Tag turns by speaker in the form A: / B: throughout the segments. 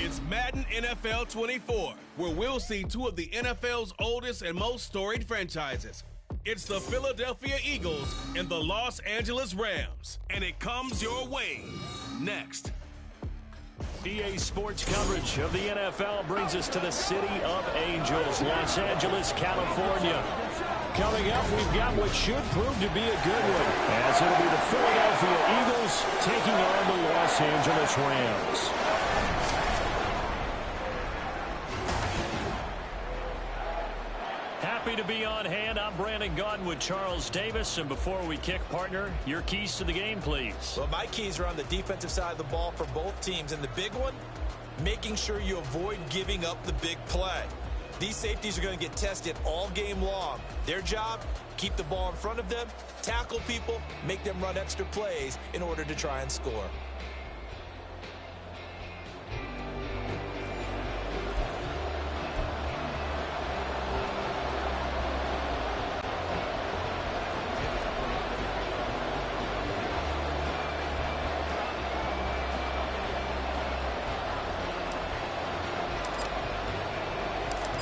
A: It's Madden NFL 24, where we'll see two of the NFL's oldest and most storied franchises. It's the Philadelphia Eagles and the Los Angeles Rams. And it comes your way next.
B: EA Sports coverage of the NFL brings us to the City of Angels, Los Angeles, California. Coming up, we've got what should prove to be a good one, as it'll be the Philadelphia Eagles taking on the Los Angeles Rams. Happy to be on hand. I'm Brandon Gaudin with Charles Davis. And before we kick, partner, your keys to the game, please.
C: Well, my keys are on the defensive side of the ball for both teams. And the big one, making sure you avoid giving up the big play. These safeties are going to get tested all game long. Their job, keep the ball in front of them, tackle people, make them run extra plays in order to try and score.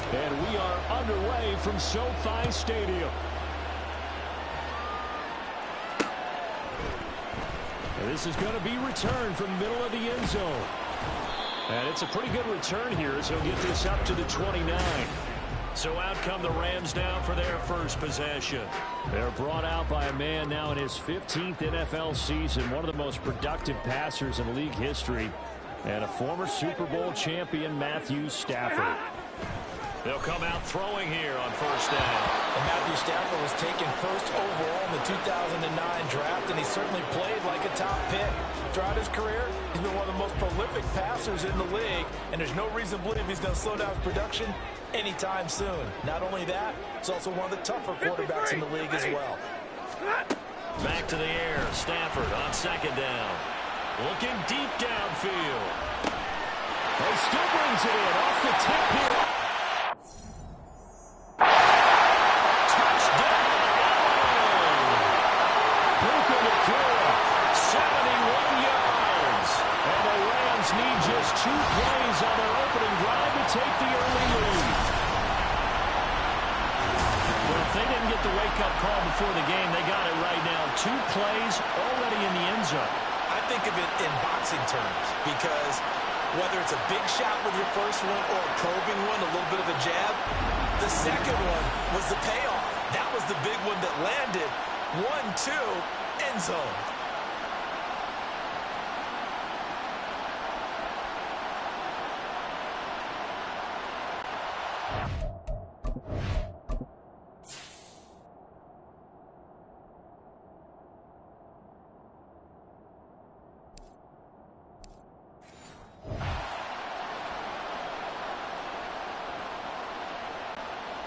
B: And we are underway from SoFi Stadium. And this is going to be returned from middle of the end zone. And it's a pretty good return here, so he'll get this up to the 29. So out come the Rams now for their first possession. They're brought out by a man now in his 15th NFL season, one of the most productive passers in league history, and a former Super Bowl champion, Matthew Stafford. They'll come out throwing here on first down.
C: And Matthew Stafford was taken first overall in the 2009 draft, and he certainly played like a top pick. Throughout his career, he's been one of the most prolific passers in the league, and there's no reason to believe he's going to slow down his production anytime soon. Not only that, he's also one of the tougher quarterbacks in the league as well.
B: Back to the air. Stafford on second down. Looking deep downfield. He still brings it in off the tip here. Need just 2 plays on their opening drive to take the early lead. Well, if they didn't get the wake-up call before the game, they got it right now. 2 plays already in the end zone.
C: I think of it in boxing terms, because whether it's a big shot with your first one or a probing one, a little bit of a jab, the second one was the payoff. That was the big one that landed. 1-2, end zone.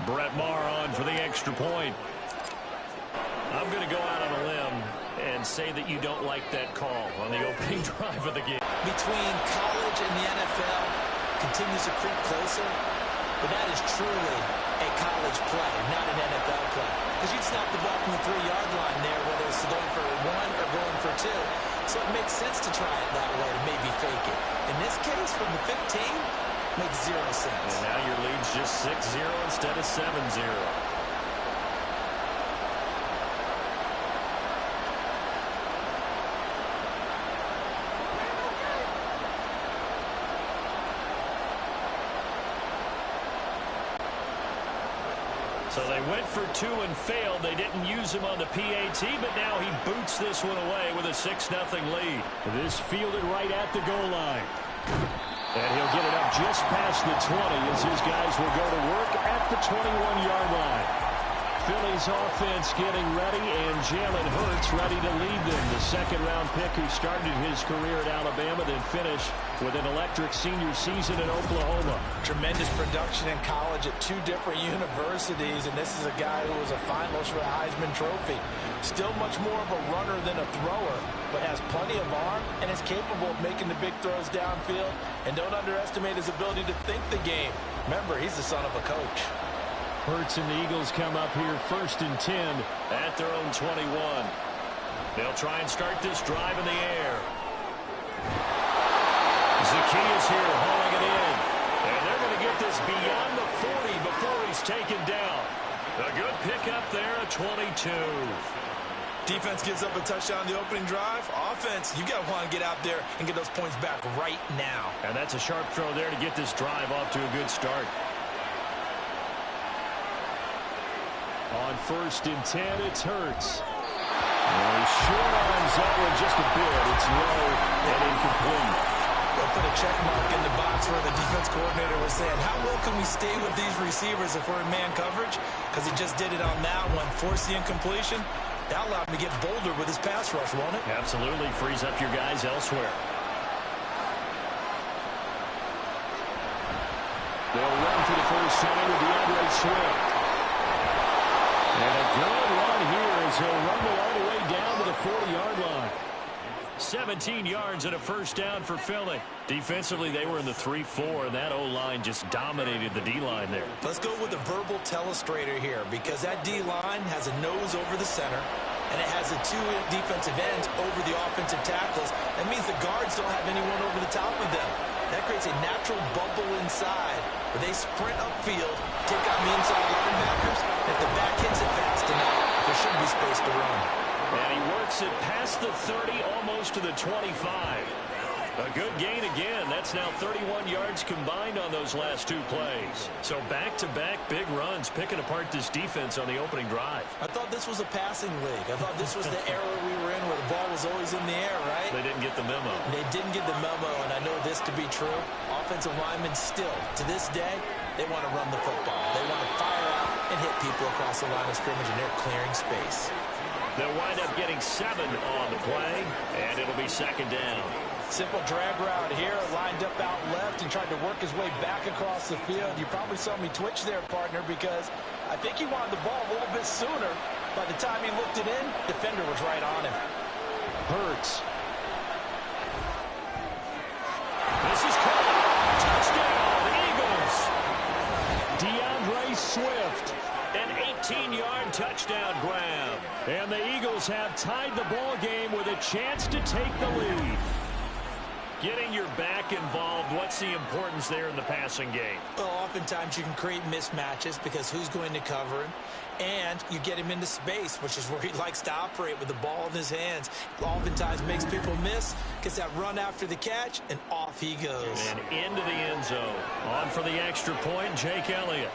B: Brett Maher on for the extra point. I'm going to go out on a limb and say that you don't like that call on the opening drive of the game.
C: Between college and the NFL continues to creep closer, but that is truly a college play, not an NFL play. Because you'd snap the ball from the 3-yard line there, whether it's going for 1 or going for 2. So it makes sense to try it that way to maybe fake it. In this case, from the 15, makes 0 sense.
B: And now your lead's just 6-0 instead of 7-0. So they went for 2 and failed. They didn't use him on the PAT, but now he boots this one away with a 6-0 lead. This fielded right at the goal line. And he'll get it up just past the 20 as his guys will go to work at the 21-yard line. Philly's offense getting ready, and Jalen Hurts ready to lead them. The second-round pick who started his career at Alabama, then finished with an electric senior season in Oklahoma.
C: Tremendous production in college at 2 different universities, and this is a guy who was a finalist for the Heisman Trophy. Still much more of a runner than a thrower, but has plenty of arm and is capable of making the big throws downfield. And don't underestimate his ability to think the game. Remember, he's the son of a coach.
B: Hurts and the Eagles come up here 1st and 10 at their own 21. They'll try and start this drive in the air. Zaccheaus here hauling it in. And they're going to get this beyond the 40 before he's taken down. A good pickup there, a 22.
C: Defense gives up a touchdown the opening drive. Offense, you got to want to get out there and get those points back right now.
B: And that's a sharp throw there to get this drive off to a good start. On 1st and 10, it's Hurts. Short arms that one just a bit. It's low and incomplete.
C: They'll put a check mark in the box where the defense coordinator was saying, how well can we stay with these receivers if we're in man coverage? Because he just did it on that one. Force the incompletion. That allowed him to get bolder with his pass rush, won't it?
B: Absolutely. Frees up your guys elsewhere. They'll run for the first time with DeAndre Swift. And a good run here as he'll rumble all the way down to the 40-yard line. 17 yards and a first down for Philly. Defensively, they were in the 3-4, and that O-line just dominated the D-line there.
C: Let's go with a verbal telestrator here, because that D-line has a nose over the center, and it has the 2 defensive ends over the offensive tackles. That means the guards don't have anyone over the top of them. That creates a natural bubble inside where they sprint upfield, take on the inside linebackers. If the back hits it fast enough, there should be space to run.
B: And he works it past the 30, almost to the 25. A good gain again. That's now 31 yards combined on those last 2 plays. So back-to-back big runs, picking apart this defense on the opening drive.
C: I thought this was a passing league. I thought this was the era we were in where the ball was always in the air, right?
B: They didn't get the memo.
C: They didn't get the memo, and I know this to be true. Offensive linemen still, to this day, they want to run the football. They want to fire out and hit people across the line of scrimmage, and they're clearing space.
B: They'll wind up getting 7 on the play, and it'll be 2nd down.
C: Simple drag route here, lined up out left and tried to work his way back across the field. You probably saw me twitch there, partner, because I think he wanted the ball a little bit sooner. By the time he looked it in, defender was right on him.
B: Hurts. This is caught. Touchdown, Eagles. DeAndre Swift. An 18-yard touchdown grab. And the Eagles have tied the ball game with a chance to take the lead. Getting your back involved, what's the importance there in the passing game?
C: Well, oftentimes you can create mismatches because who's going to cover him? And you get him into space, which is where he likes to operate with the ball in his hands. Oftentimes makes people miss, gets that run after the catch, and off he goes.
B: And into the end zone. On for the extra point, Jake Elliott.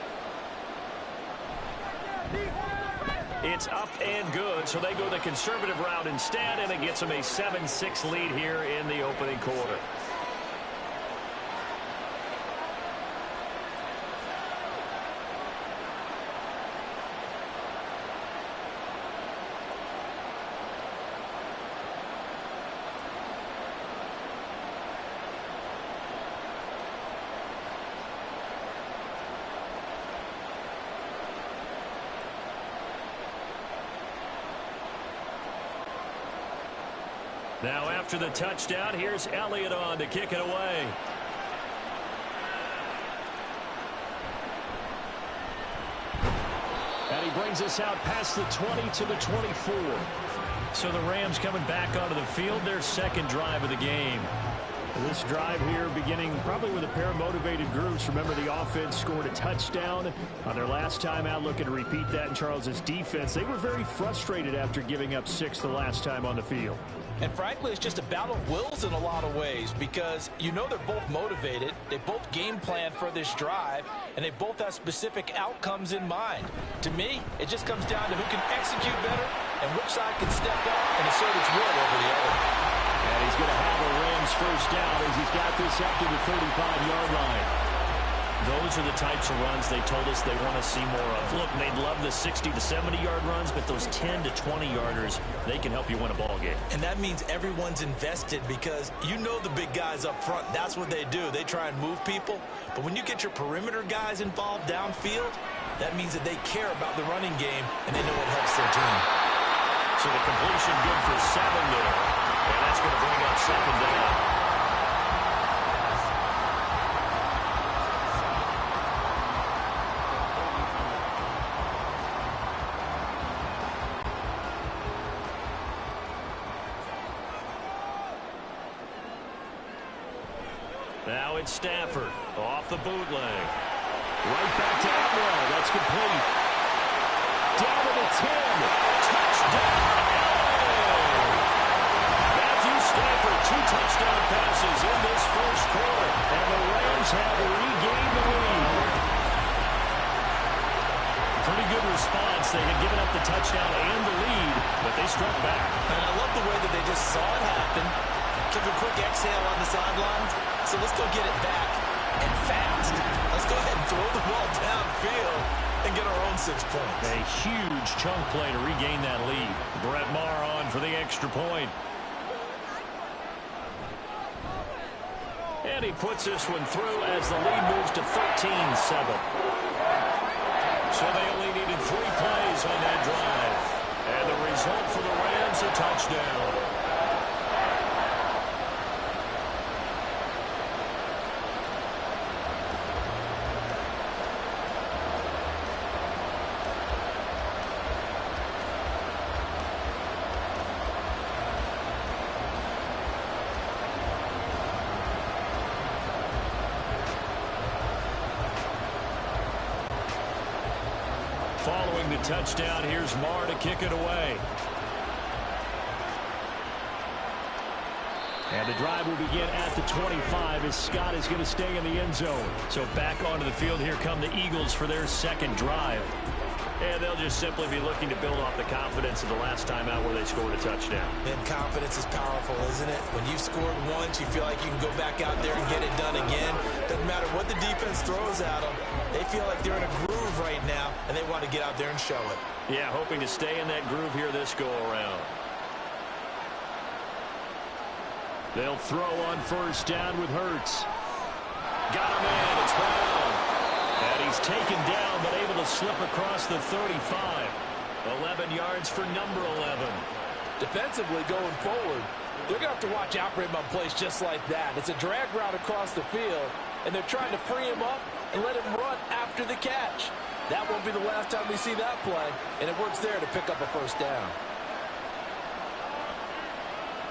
B: It's up and good, so they go the conservative route instead, and it gets them a 7-6 lead here in the opening quarter. Now after the touchdown, here's Elliott on to kick it away. And he brings us out past the 20 to the 24. So the Rams coming back onto the field, their 2nd drive of the game. This drive here beginning probably with a pair of motivated groups. Remember, the offense scored a touchdown on their last time out, looking to repeat that in Charles's defense. They were very frustrated after giving up 6 the last time on the field.
C: And frankly, it's just a battle of wills in a lot of ways because you know they're both motivated. They both game plan for this drive, and they both have specific outcomes in mind. To me, it just comes down to who can execute better and which side can step up and assert its will over the other.
B: And he's going to have a Rams first down as he's got this up to the 35-yard line. Those are the types of runs they told us they want to see more of. Look, they'd love the 60 to 70-yard runs, but those 10 to 20-yarders, they can help you win a ball game.
C: And that means everyone's invested because you know the big guys up front. That's what they do. They try and move people. But when you get your perimeter guys involved downfield, that means that they care about the running game and they know it helps their team.
B: So the completion good for 7 there. And that's going to bring up 2nd down. Now it's Stafford off the bootleg. Right back to Atwell. That's complete. Down to the 10. Touchdown. Matthew Stafford, 2 touchdown passes in this first quarter. And the Rams have regained the lead. Pretty good response. They had given up the touchdown and the lead, but they struck back.
C: And I love the way that they just saw it happen. Took a quick exhale on the sidelines. So let's go get it back and fast. Let's go ahead and throw the ball downfield and get our own 6 points.
B: A huge chunk play to regain that lead. Brett Maher on for the extra point. And he puts this one through as the lead moves to 13-7. So they only needed 3 plays on that drive. And the result for the Rams, a touchdown. Following the touchdown, here's Maher to kick it away. And the drive will begin at the 25 as Scott is going to stay in the end zone. So back onto the field, here come the Eagles for their second drive. And they'll just simply be looking to build off the confidence of the last time out where they scored a touchdown.
C: And confidence is powerful, isn't it? When you scored once, you feel like you can go back out there and get it done again. Doesn't matter what the defense throws at them. They feel like they're in a groove right now, and they want to get out there and show it.
B: Yeah, hoping to stay in that groove here this go-around. They'll throw on first down with Hurts. Got him in. It's Brown. And he's taken down, but able to slip across the 35. 11 yards for number 11.
D: Defensively going forward, they're going to have to watch out for him on plays just like that. It's a drag route across the field, and they're trying to free him up and let him run after the catch. That won't be the last time we see that play, and it works there to pick up a first down.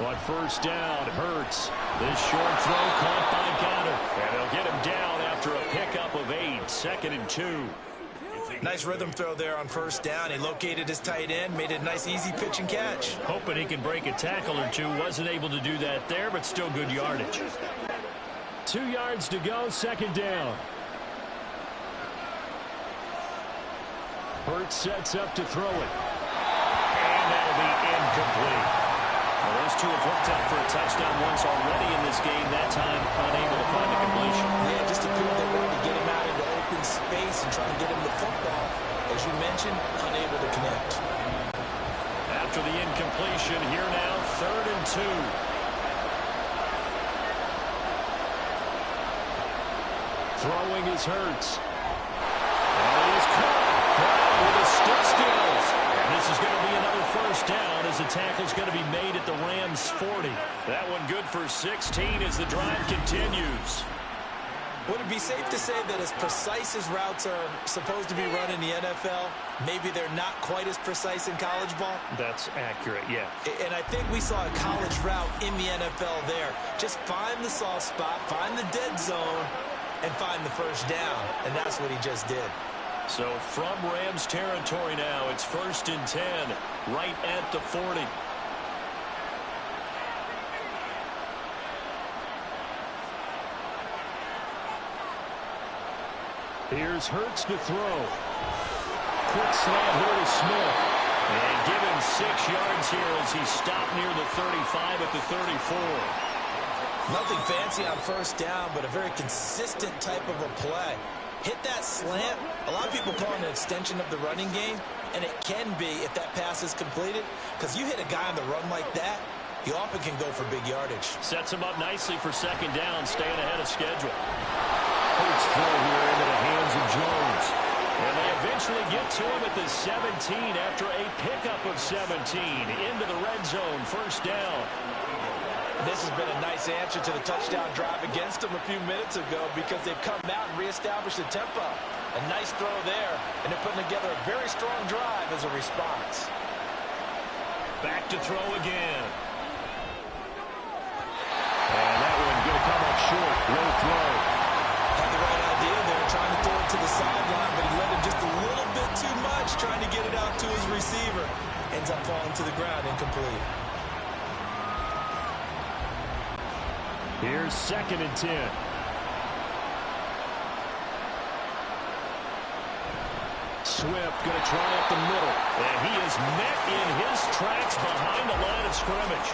B: On first down, Hurts. This short throw caught by Goddard. And they'll get him down after a pickup of 8. 2nd and 2.
C: Nice rhythm throw there on first down. He located his tight end, made it a nice easy pitch and catch.
B: Hoping he can break a tackle or two. Wasn't able to do that there, but still good yardage. 2 yards to go, 2nd down. Hurts sets up to throw it. And that'll be incomplete. Well, those two have hooked up for a touchdown once already in this game. That time, unable to find the completion.
C: Yeah, just appeared they wanted to get him out into open space and try and get him the football. As you mentioned, unable to connect.
B: After the incompletion, here now, 3rd and 2. Throwing is Hurts. And he is caught. Brown with a stick steals. And this is going to be another first down as the tackle's going to be made at the Rams' 40. That one good for 16 as the drive continues.
C: Would it be safe to say that as precise as routes are supposed to be run in the NFL, maybe they're not quite as precise in college ball?
B: That's accurate, yeah.
C: And I think we saw a college route in the NFL there. Just find the soft spot, find the dead zone, and find the first down. And that's what he just did.
B: So from Rams territory now, it's 1st and 10, right at the 40. Here's Hurts to throw. Quick slant here to Smith. And give him 6 yards here as he stopped near the 35 at the 34.
C: Nothing fancy on first down, but a very consistent type of a play. Hit that slant. A lot of people call it an extension of the running game, and it can be if that pass is completed, because you hit a guy on the run like that, you often can go for big yardage.
B: Sets him up nicely for 2nd down, staying ahead of schedule. Hurts throw here into the hands of Jones. And they eventually get to him at the 17 after a pickup of 17 into the red zone, 1st down.
D: This has been a nice answer to the touchdown drive against them a few minutes ago because they've come out and reestablished the tempo. A nice throw there, and they're putting together a very strong drive as a response.
B: Back to throw again. And that one going to come up short. Low throw Here's 2nd and 10. Swift going to try up the middle. And he is met in his tracks behind the line of scrimmage.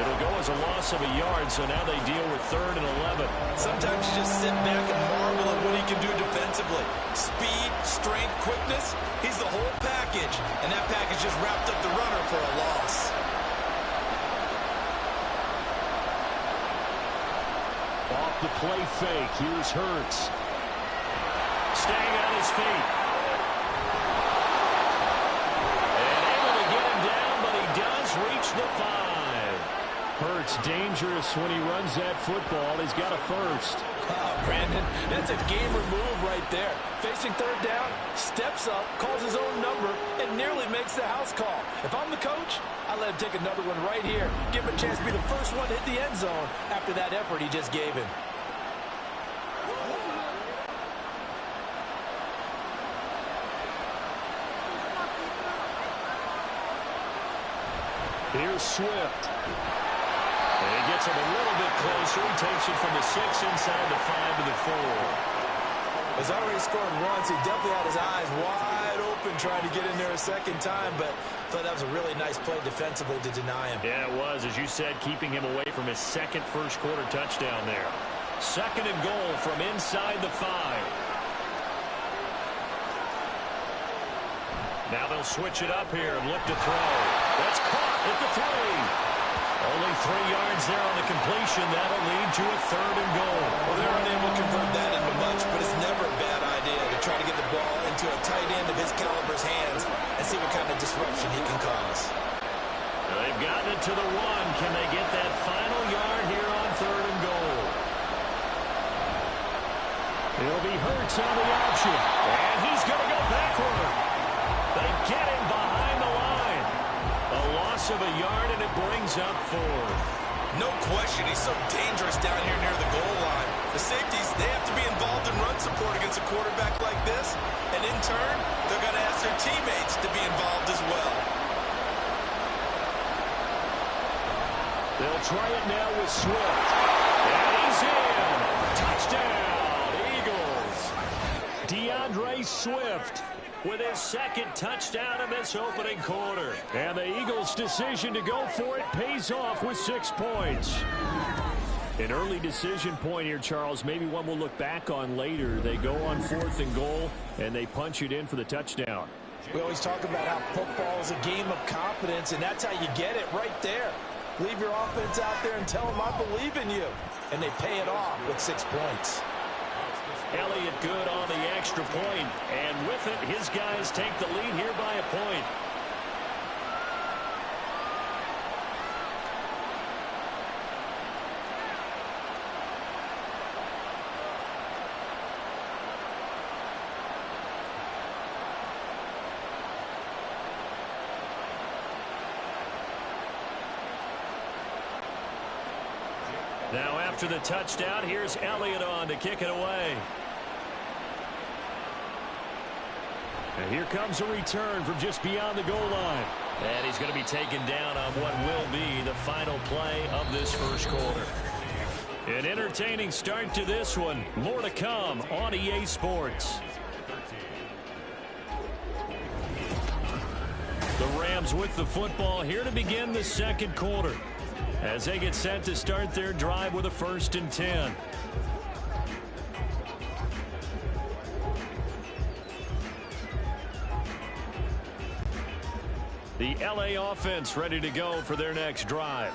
B: It'll go as a loss of a yard, so now they deal with 3rd and 11.
C: Sometimes you just sit back and marvel at what he can do defensively. Speed, strength, quickness, he's the whole package. And that package just wrapped up the runner for a loss.
B: Off the play fake, here's Hurts. Staying on his feet. And able to get him down, but he does reach the 5. Hurts dangerous when he runs that football. He's got a first.
D: Oh, Brandon, that's a gamer move right there. Facing 3rd down, steps up, calls his own number, and nearly makes the house call. If I'm the coach, I let him take another one right here. Give him a chance to be the first one to hit the end zone after that effort he just gave him.
B: Here's Swift. And he gets him a little bit closer. He takes it from the 6 inside the 5 to the 4.
C: He's already scored once. He definitely had his eyes wide open trying to get in there a second time, but I thought that was a really nice play defensively to deny him.
B: Yeah, it was. As you said, keeping him away from his 2nd first-quarter touchdown there. 2nd and goal from inside the 5. Now they'll switch it up here and look to throw. That's caught at the 3. Only 3 yards there on the completion. That'll lead to a 3rd and goal.
C: Well, they're unable to convert that into much, but it's never a bad idea to try to get the ball into a tight end of his caliber's hands and see what kind of disruption he can cause.
B: Now they've gotten it to the 1. Can they get that final yard here on 3rd and goal? It'll be Hurts on the option. And he's going to go backward. They get him behind the line. A loss of a yard, and it brings up 4th.
C: No question, he's so dangerous down here near the goal line. The safeties, they have to be involved in run support against a quarterback like this. And in turn, they're going to ask their teammates to be involved as well.
B: They'll try it now with Swift. And he's in. Touchdown, Eagles. DeAndre Swift with his 2nd touchdown in this opening quarter. And the Eagles' decision to go for it pays off with 6 points. An early decision point here, Charles. Maybe one we'll look back on later. They go on 4th and goal, and they punch it in for the touchdown.
D: We always talk about how football is a game of confidence, and that's how you get it right there. Leave your offense out there and tell them I believe in you. And they pay it off with 6 points.
B: Elliott good on the extra point, and with it, his guys take the lead here by a point. Now after the touchdown, here's Elliott on to kick it away. And here comes a return from just beyond the goal line. And he's going to be taken down on what will be the final play of this first quarter. An entertaining start to this one. More to come on EA Sports. The Rams with the football here to begin the second quarter, as they get set to start their drive with a 1st and 10. The LA offense ready to go for their next drive.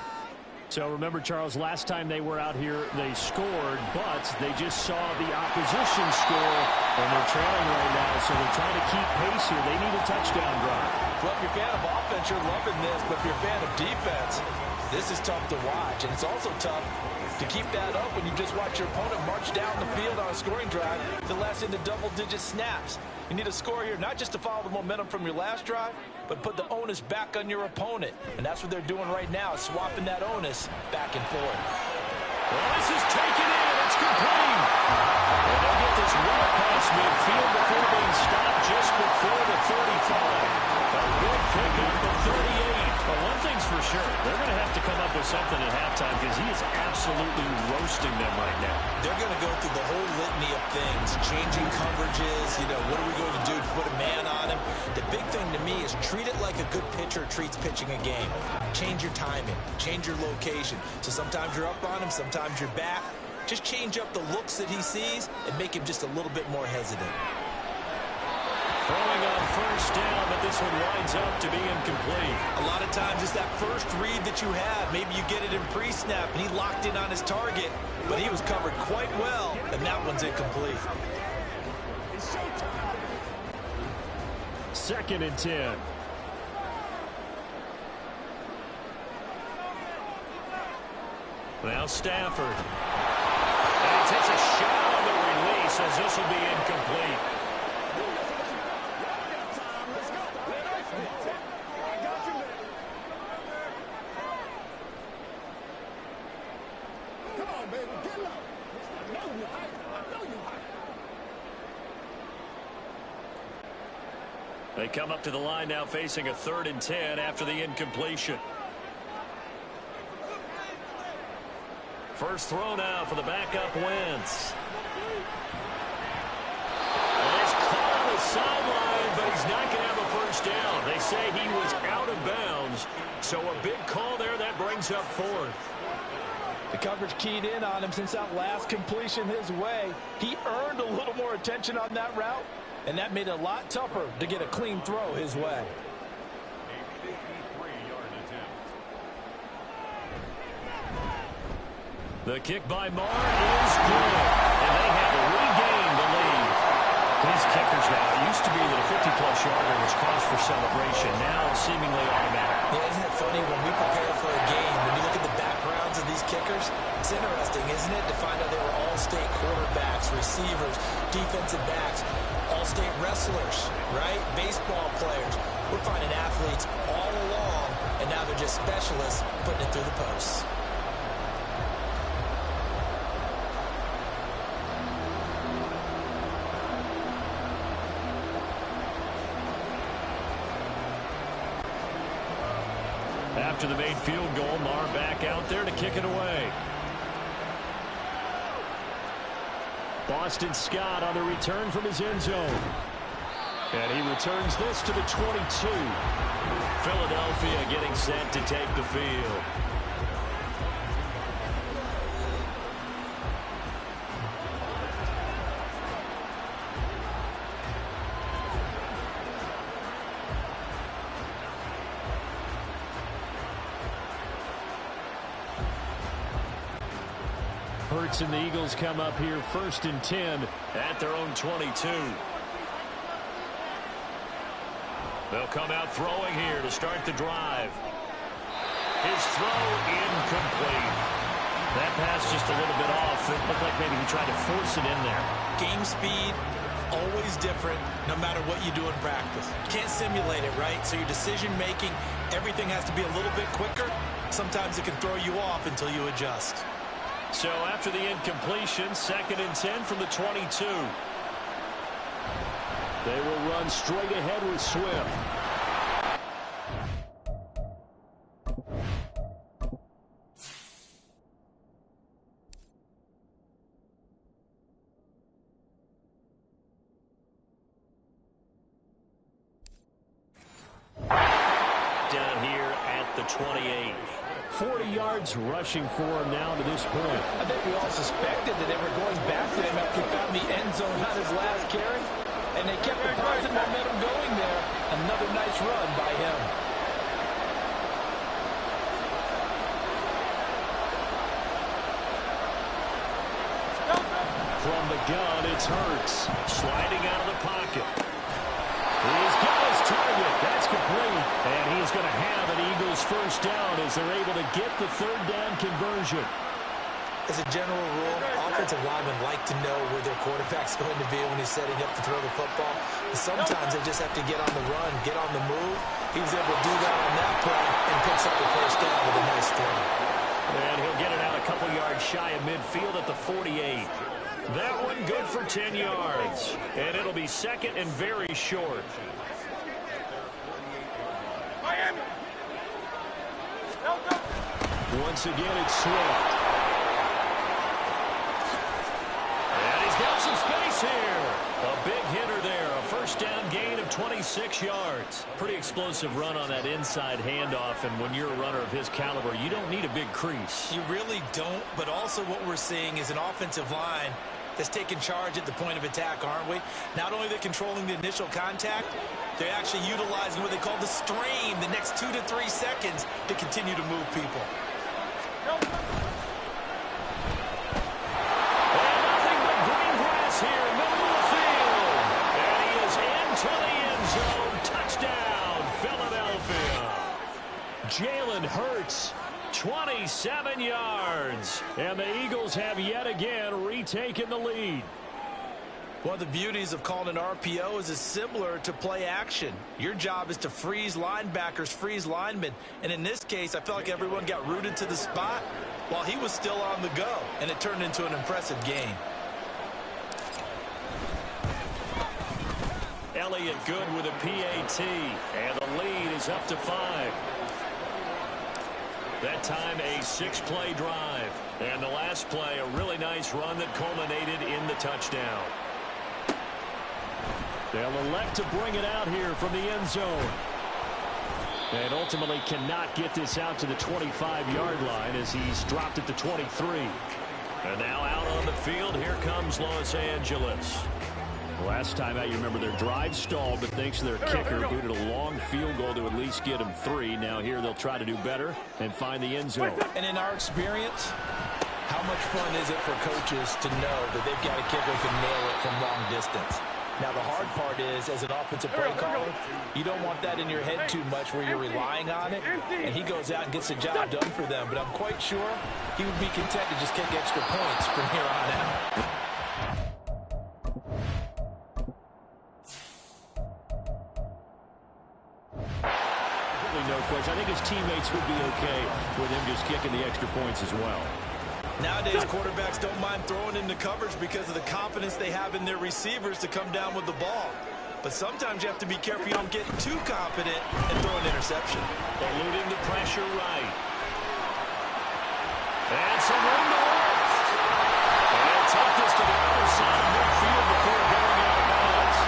B: So remember, Charles, last time they were out here, they scored, but they just saw the opposition score, and they're trailing right now, so they're trying to keep pace here. They need a touchdown drive.
D: Well, if you're a fan of offense, you're loving this, but if you're a fan of defense, this is tough to watch, and it's also tough to keep that up when you just watch your opponent march down the field on a scoring drive to last into double-digit snaps. You need a score here, not just to follow the momentum from your last drive, but put the onus back on your opponent. And that's what they're doing right now, swapping that onus back and forth.
B: Well, this is taken in. It's complete. And they'll get this well past midfield before being stopped just before the 35. A good pickup of 38. But one thing's for sure, they're going to have to to come up with something at halftime because he is absolutely roasting them right now.
C: They're going to go through the whole litany of things, changing coverages, what are we going to do to put a man on him? The big thing to me is treat it like a good pitcher treats pitching a game. Change your timing, change your location. So sometimes you're up on him, sometimes you're back. Just change up the looks that he sees and make him just a little bit more hesitant.
B: Throwing on first down, but this one winds up to be incomplete.
C: A lot of times it's that first read that you have. Maybe you get it in pre-snap, and he locked in on his target, but he was covered quite well, and that one's incomplete.
B: 2nd and 10. Now Stafford. And he takes a shot on the release as this will be incomplete. They come up to the line now facing a 3rd and 10 after the incompletion. First throw now for the backup Wentz. And it's caught on the sideline, but he's not going to have a first down. They say he was out of bounds, so a big call there that brings up 4th.
D: The coverage keyed in on him since that last completion his way. He earned a little more attention on that route, and that made it a lot tougher to get a clean throw his way.
B: The kick by Marr is good, and they have regained the lead. These kickers now, it used to be that a 50-plus yarder was cause for celebration. Now it's seemingly automatic.
C: Yeah, isn't it funny when we prepare for a game, when you look at the backgrounds of these kickers, it's interesting, isn't it, to find out they were all-state quarterbacks, receivers, defensive backs, all-state wrestlers, right? Baseball players. We're finding athletes all along, and now they're just specialists putting it through the posts.
B: After the made field goal, Marr back out there to kick it away. Boston Scott on the return from his end zone. And he returns this to the 22. Philadelphia getting set to take the field. Hurts and the Eagles come up here 1st and 10 at their own 22. They'll come out throwing here to start the drive. His throw incomplete. That pass just a little bit off. It looked like maybe he tried to force it in there.
C: Game speed, always different, no matter what you do in practice. You can't simulate it, right? So your decision-making, everything has to be a little bit quicker. Sometimes it can throw you off until you adjust.
B: So after the incompletion, 2nd and 10 from the 22. They will run straight ahead with Swift. Down here at the 28. 40 yards rushing for him now to this point.
D: I think we all suspected that they were going back to him after he found the end zone on his last carry, and they kept the positive momentum going there. Another nice run by him.
B: From the gun, it's Hurts. Sliding out of the pocket. He's got his target. That's complete. And he's going to have an Eagles first down as they're able to get the 3rd down conversion.
C: As a general rule, offensive linemen like to know where their quarterback's going to be when he's setting up to throw the football. But sometimes they just have to get on the run, get on the move. He was able to do that on that play and picks up the first down with a nice throw.
B: And he'll get it out a couple yards shy of midfield at the 48. That one good for 10 yards. And it'll be 2nd and very short. Once again, it's Swift. And he's got some space here. A big hitter there. A first down gain of 26 yards. Pretty explosive run on that inside handoff. And when you're a runner of his caliber, you don't need a big crease.
C: You really don't. But also what we're seeing is an offensive line that's taking charge at the point of attack, aren't we? Not only are they controlling the initial contact, they're actually utilizing what they call the stream, the next 2 to 3 seconds, to continue to move people.
B: And nothing but green grass here, middle of the field. And he is into the end zone. Touchdown, Philadelphia. Jalen Hurts, 27 yards. And the Eagles have yet again retaken the lead.
C: One of the beauties of calling an RPO is it's similar to play action. Your job is to freeze linebackers, freeze linemen. And in this case, I felt like everyone got rooted to the spot while he was still on the go. And it turned into an impressive game.
B: Elliott good with a PAT. And the lead is up to 5. That time a 6-play drive. And the last play, a really nice run that culminated in the touchdown. They'll elect to bring it out here from the end zone. And ultimately cannot get this out to the 25-yard line as he's dropped at the 23. And now out on the field, here comes Los Angeles. Last time out, you remember their drive stalled, but thanks to their kicker, booted a long field goal to at least get them 3. Now here they'll try to do better and find the end zone.
C: And in our experience, how much fun is it for coaches to know that they've got a kicker who can nail it from long distance? Now, the hard part is, as an offensive play caller, you don't want that in your head too much where you're relying on it, and he goes out and gets the job done for them. But I'm quite sure he would be content to just kick extra points from here on out.
B: No question. I think his teammates would be okay with him just kicking the extra points as well.
C: Nowadays, quarterbacks don't mind throwing into coverage because of the confidence they have in their receivers to come down with the ball. But sometimes you have to be careful you don't get too confident and throw an interception.
B: Eluding the pressure right. And some room to work. And take this to the other side of midfield before going out of bounds.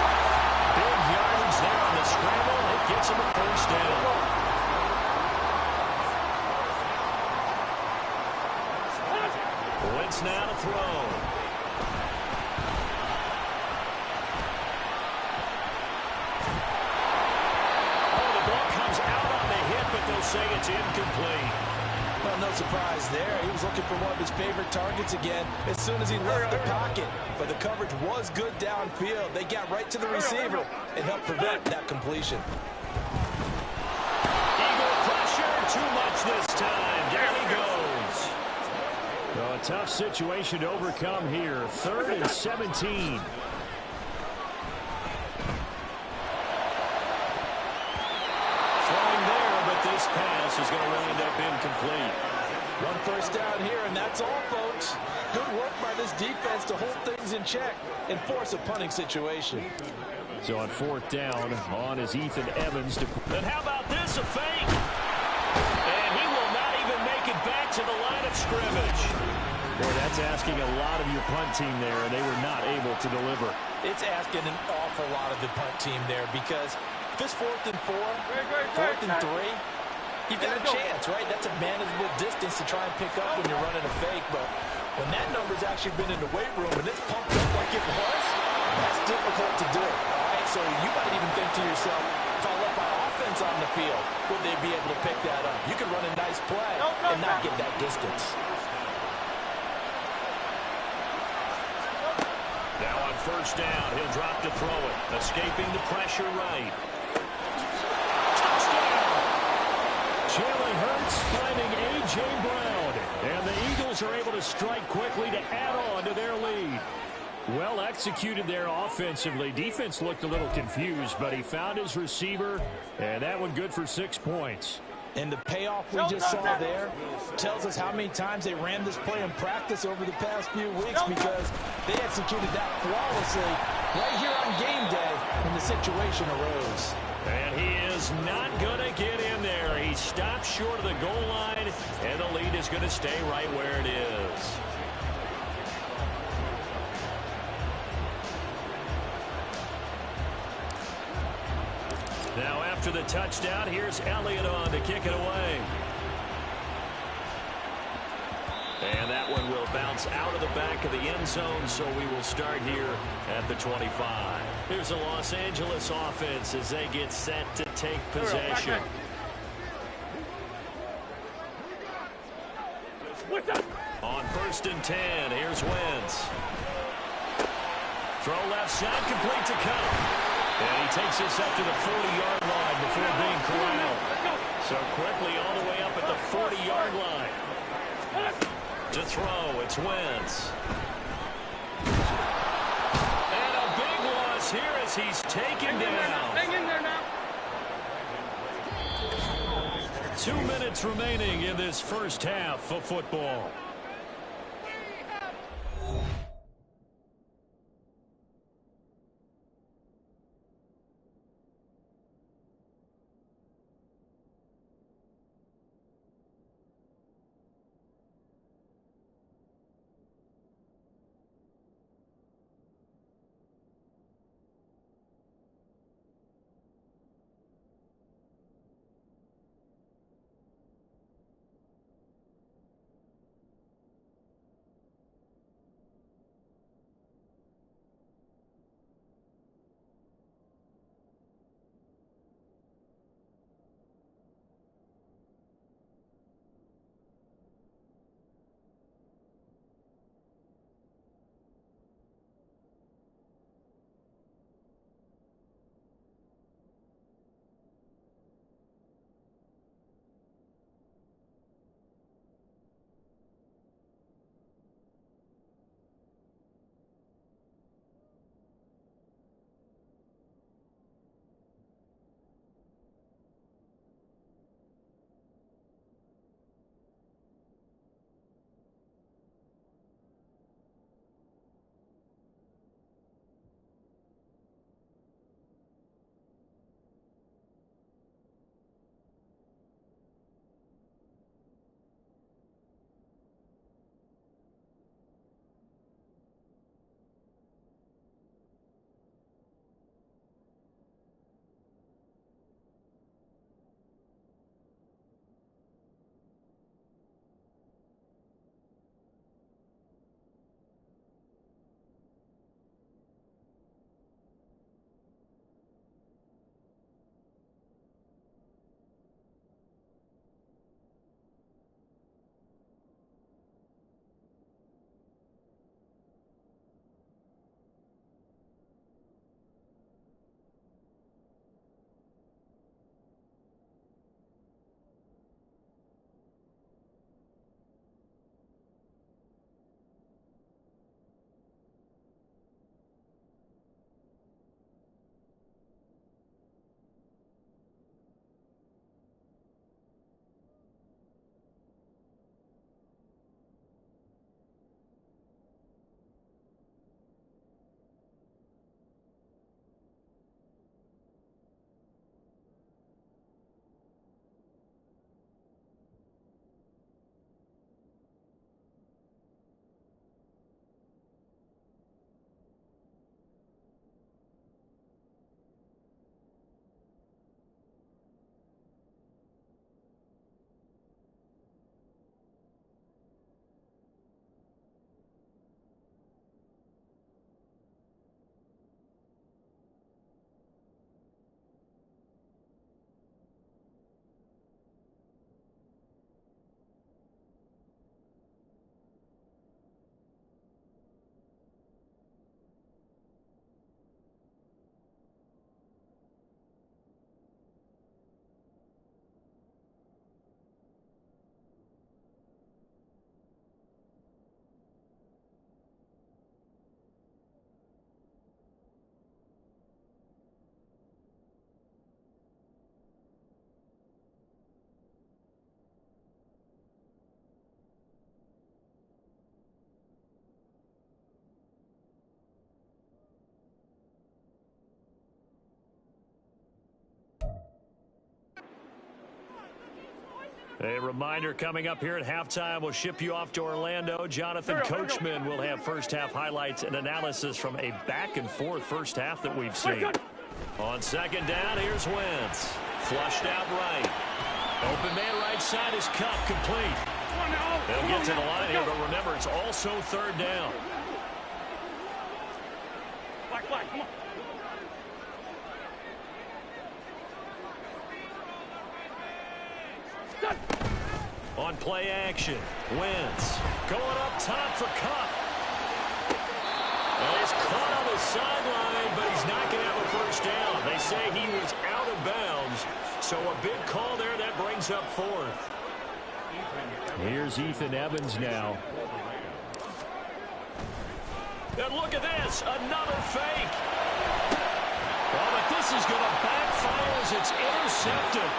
B: Big yardage there on the scramble. It gets him a first down. Wentz now to throw. Oh, the ball comes out on the hit, but they'll say it's incomplete.
C: Well, no surprise there. He was looking for one of his favorite targets again as soon as he left the pocket. But the coverage was good downfield. They got right to the receiver and helped prevent that completion.
B: Eagle pressure, too much this time. Down he goes. Well, a tough situation to overcome here. 3rd and 17. Throwing there, but this pass is going to wind up incomplete.
C: One first down here, and that's all, folks. Good work by this defense to hold things in check and force a punting situation.
B: So on 4th down, on is Ethan Evans. And how about this, a fake? And he will not even make it back to the line of scrimmage. Boy, that's asking a lot of your punt team there, and they were not able to deliver.
C: It's asking an awful lot of the punt team there because if it's 4th and 4, 4th and 3, you've got a chance, right? That's a manageable distance to try and pick up when you're running a fake. But when that number's actually been in the weight room and it's pumped up like it was, that's difficult to do. All right, so you might even think to yourself, if I let my offense on the field, would they be able to pick that up? You can run a nice play and not get that distance.
B: Now on 1st down, he'll drop to throw it. Escaping the pressure right. Touchdown! Jalen Hurts finding A.J. Brown. And the Eagles are able to strike quickly to add on to their lead. Well executed there offensively. Defense looked a little confused, but he found his receiver, and that one good for 6 points.
C: And the payoff we just saw there tells us how many times they ran this play in practice over the past few weeks because they executed that flawlessly right here on game day when the situation arose.
B: And he is not going to get in there. He stopped short of the goal line, and the lead is is going to stay right where it is. Now after the touchdown, here's Elliott on to kick it away. And that one will bounce out of the back of the end zone, so we will start here at the 25. Here's the Los Angeles offense as they get set to take possession. On 1st and 10, here's Wentz. Throw left side, complete to Cup. And he takes this up to the 40-yard line before being corralled. So quickly all the way up at the 40-yard line. To throw, it's Wentz. And a big loss here as he's taken down.
E: Hang in there now.
B: 2 minutes remaining in this first half of football. A reminder coming up here at halftime. We'll ship you off to Orlando. Jonathan Coachman will have first-half highlights and analysis from a back-and-forth first half that we've seen. On second down, here's Wentz. Flushed out right. Open man right side is Kupp, complete. They'll get to the line here, but remember, it's also third down.
E: Come on.
B: On play action, Wentz going up top for Kupp. Well, he's caught on the sideline, but he's not going to have a first down. They say he was out of bounds, so a big call there that brings up fourth. Here's Ethan Evans now. And look at this, another fake. Well, but this is going to backfire as it's intercepted.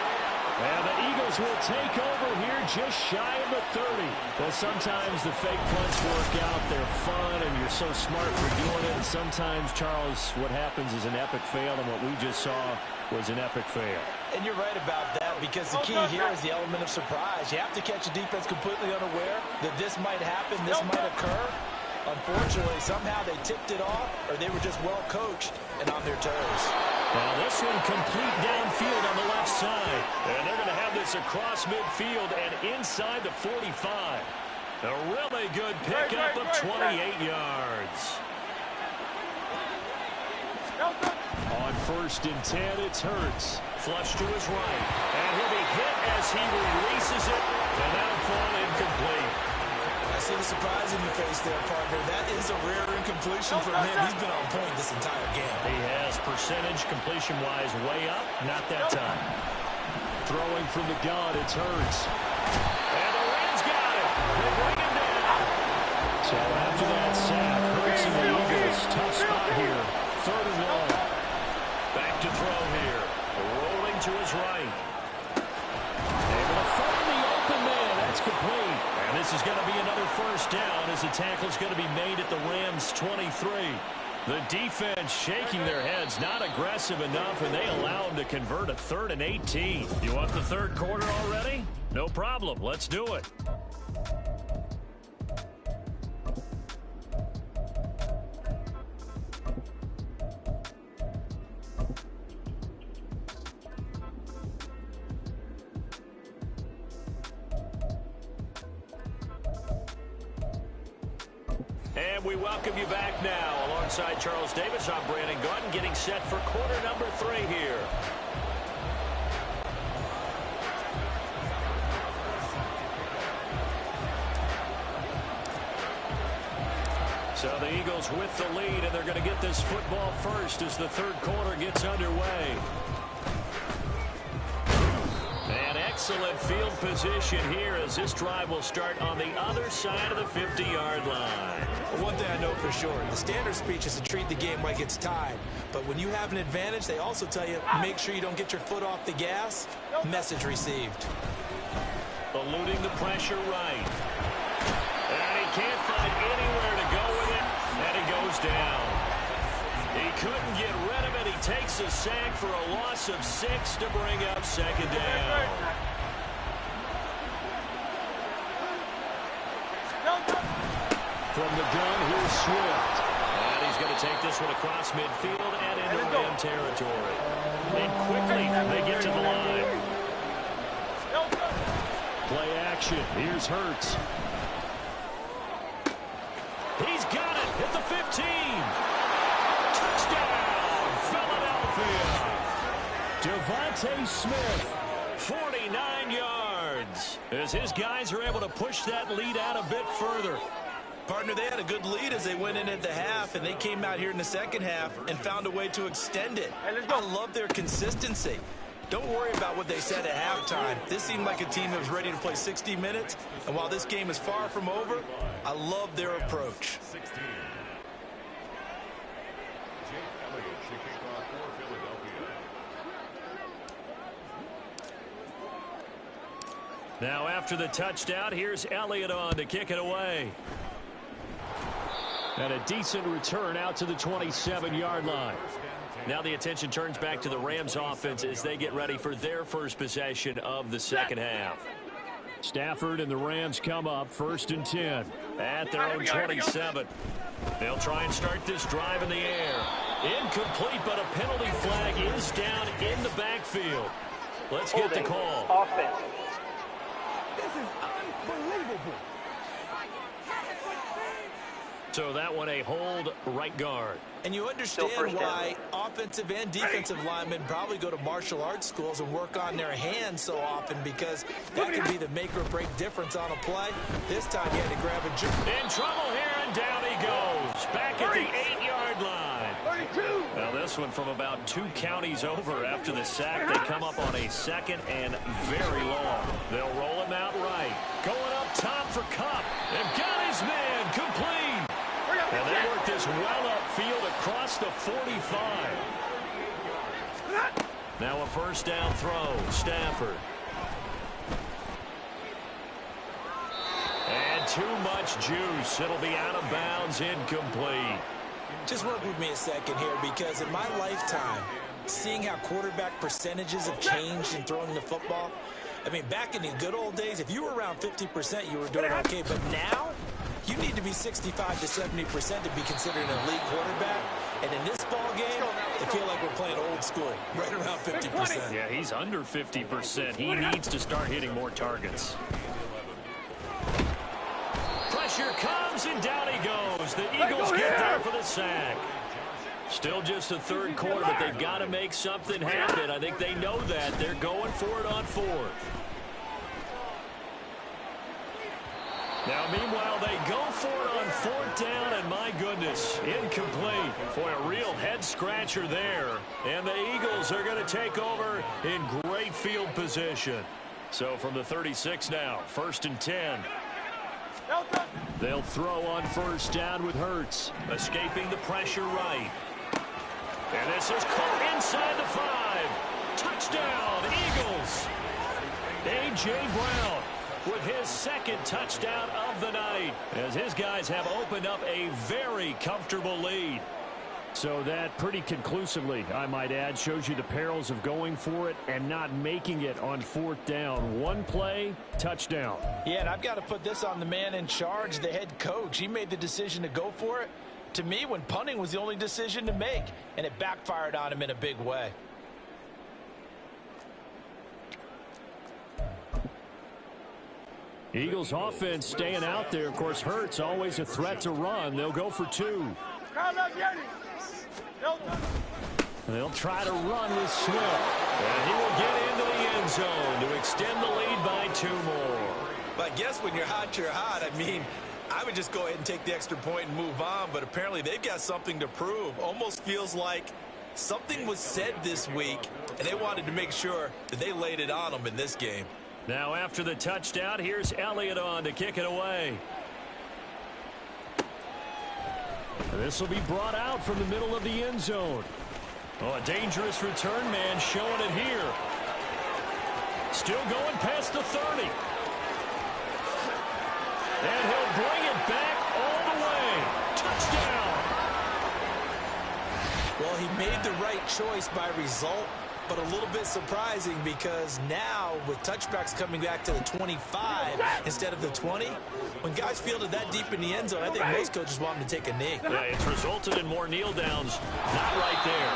B: And the Eagles will take over here just shy of the 30. Well, sometimes the fake punts work out. They're fun, and you're so smart for doing it. And sometimes, Charles, what happens is an epic fail, and what we just saw was an epic fail.
C: And you're right about that, because the key here is the element of surprise. You have to catch a defense completely unaware that this might happen, this might occur. Unfortunately, somehow they tipped it off, or they were just well coached and on their toes.
B: Now this one complete downfield on the left side. And they're going to have this across midfield and inside the 45. A really good pickup of 28 yards. On 1st and 10, it's Hurts. Flush to his right. And he'll be hit as he releases it. And that'll fall incomplete.
C: I see the surprise in your face there, partner. That is a rare incompletion from him. He's been on point this entire game.
B: He has percentage completion-wise way up. Not that time. Throwing from the gun, it's Hurts. And the Rams got it. They bring him down. So after that sack, Hurts and the Eagles, tough spot here. 3rd and long. Back to throw here. Rolling to his right. Able to find the open man. That's complete. And this is going to be another first down as the tackle's going to be made at the Rams' 23. The defense shaking their heads, not aggressive enough, and they allow them to convert a 3rd and 18. You want the third quarter already? No problem. Let's do it. And we welcome you back now. Alongside Charles Davis, I'm Brandon Gaudin, getting set for quarter number 3 here. So the Eagles with the lead, and they're going to get this football first as the third quarter gets underway. An excellent field position here as this drive will start on the other side of the 50-yard line.
C: Well, one thing I know for sure, the standard speech is to treat the game like it's tied. But when you have an advantage, they also tell you, make sure you don't get your foot off the gas. Message received.
B: Eluding the pressure right. And he can't find anywhere to go with it, and it goes down. He couldn't get rid of it. He takes a sack for a loss of 6 to bring up second down. From the gun, here's Swift. And he's going to take this one across midfield and into Ram territory. And quickly, they get to the line. Play action. Here's Hurts. He's got it at the 15. Touchdown, Philadelphia. Devontae Smith, 49 yards. As his guys are able to push that lead out a bit further.
C: Partner, they had a good lead as they went in at the half, and they came out here in the second half and found a way to extend it. I love their consistency. Don't worry about what they said at halftime. This seemed like a team that was ready to play 60 minutes, and while this game is far from over, I love their approach.
B: Now after the touchdown, here's Elliott on to kick it away. And a decent return out to the 27-yard line. Now the attention turns back to the Rams offense as they get ready for their first possession of the second half. Stafford and the Rams come up 1st and 10 at their own 27. They'll try and start this drive in the air. Incomplete, but a penalty flag is down in the backfield. Let's get the call.
E: Offense. This is unbelievable.
B: So that one a hold right guard.
C: And you understand why offensive and defensive linemen probably go to martial arts schools and work on their hands so often, because that can be the make or break difference on a play. This time he had to grab a jerk.
B: In trouble here, and down he goes. Back at the 8-yard line.
E: 32.
B: Now this one from about 2 counties over after the sack. They come up on a 2nd and very long. They'll roll him out right. Going up top for Kupp. They've got his man complete. And they work this well upfield across the 45. Now a 1st down throw. Stafford. And too much juice. It'll be out of bounds, incomplete.
C: Just work with me a second here, because in my lifetime, seeing how quarterback percentages have changed in throwing the football, I mean, back in the good old days, if you were around 50%, you were doing okay. But now, you need to be 65 to 70% to be considered an elite quarterback. And in this ball game, I feel like we're playing old school, right around 50%.
B: Yeah, he's under 50%. He needs to start hitting more targets. Pressure comes, and down he goes. The Eagles get there for the sack. Still just the 3rd quarter, but they've got to make something happen. I think they know that. They're going for it on 4th. Now, meanwhile, they go for it on 4th down, and my goodness, incomplete. Boy, a real head-scratcher there. And the Eagles are going to take over in great field position. So from the 36 now, 1st and 10. They'll throw on 1st down with Hurts, escaping the pressure right. And this is caught inside the 5. Touchdown, Eagles. A.J. Brown with his 2nd touchdown of the night, as his guys have opened up a very comfortable lead. So that pretty conclusively, I might add, shows you the perils of going for it and not making it on 4th down. One play, touchdown.
C: Yeah, and I've got to put this on the man in charge, the head coach. He made the decision to go for it. To me, when punting was the only decision to make, and it backfired on him in a big way.
B: Eagles offense staying out there. Of course, Hurts always a threat to run. They'll go for 2. They'll try to run with Swift. And he will get into the end zone to extend the lead by 2 more.
C: But I guess when you're hot, you're hot. I mean, I would just go ahead and take the extra point and move on, but apparently they've got something to prove. Almost feels like something was said this week, and they wanted to make sure that they laid it on them in this game.
B: Now after the touchdown, here's Elliott on to kick it away. This will be brought out from the middle of the end zone. Oh, a dangerous return man showing it here. Still going past the 30. And he'll bring it back all the way. Touchdown.
C: Well, he made the right choice by result, but a little bit surprising, because now with touchbacks coming back to the 25 instead of the 20, when guys fielded that deep in the end zone, I think most coaches want them to take a knee.
B: Yeah, it's resulted in more kneel downs. Not right there.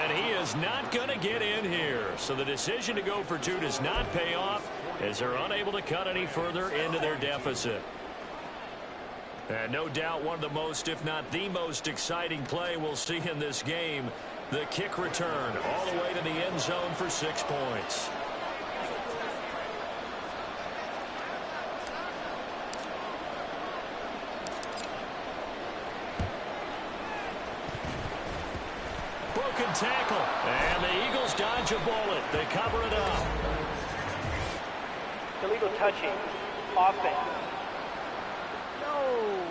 B: And he is not going to get in here. So the decision to go for 2 does not pay off, as they're unable to cut any further into their deficit. And no doubt one of the most, if not the most exciting play we'll see in this game. The kick return all the way to the end zone for 6 points. Broken tackle. And the Eagles dodge a bullet. They cover it up.
E: Illegal touching. Offense. No.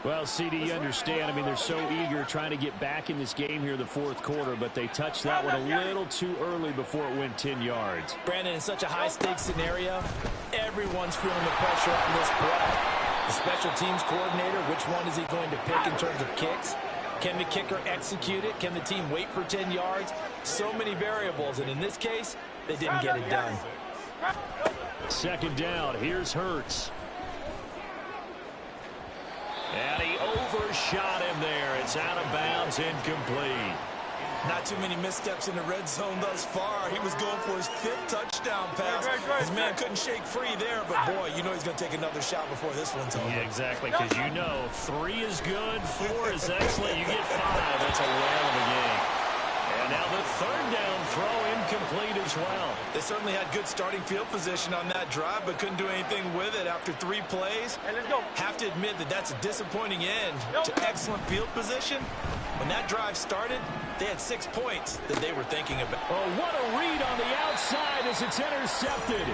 B: Well, CD, you understand. I mean, they're so eager trying to get back in this game here in the 4th quarter, but they touched that one a little too early before it went 10 yards.
C: Brandon, in such a high-stakes scenario, everyone's feeling the pressure on this play. The special teams coordinator, which one is he going to pick in terms of kicks?
D: Can the kicker execute it? Can the team wait for 10 yards? So many variables, and in this case, they didn't get it done.
B: Second down, here's Hurts. And he overshot him there. It's out of bounds, incomplete.
C: Not too many missteps in the red zone thus far. He was going for his 5th touchdown pass. His man couldn't shake free there, but boy, you know he's going to take another shot before this one's over.
B: Yeah, exactly, because you know 3 is good, 4 is excellent. You get 5, that's a whale of a game. And now the third down throw incomplete as well.
C: They certainly had good starting field position on that drive, but couldn't do anything with it after 3 plays. Have to admit that that's a disappointing end to excellent field position. When that drive started, they had 6 points that they were thinking about.
B: Oh, what a read on the outside as it's intercepted.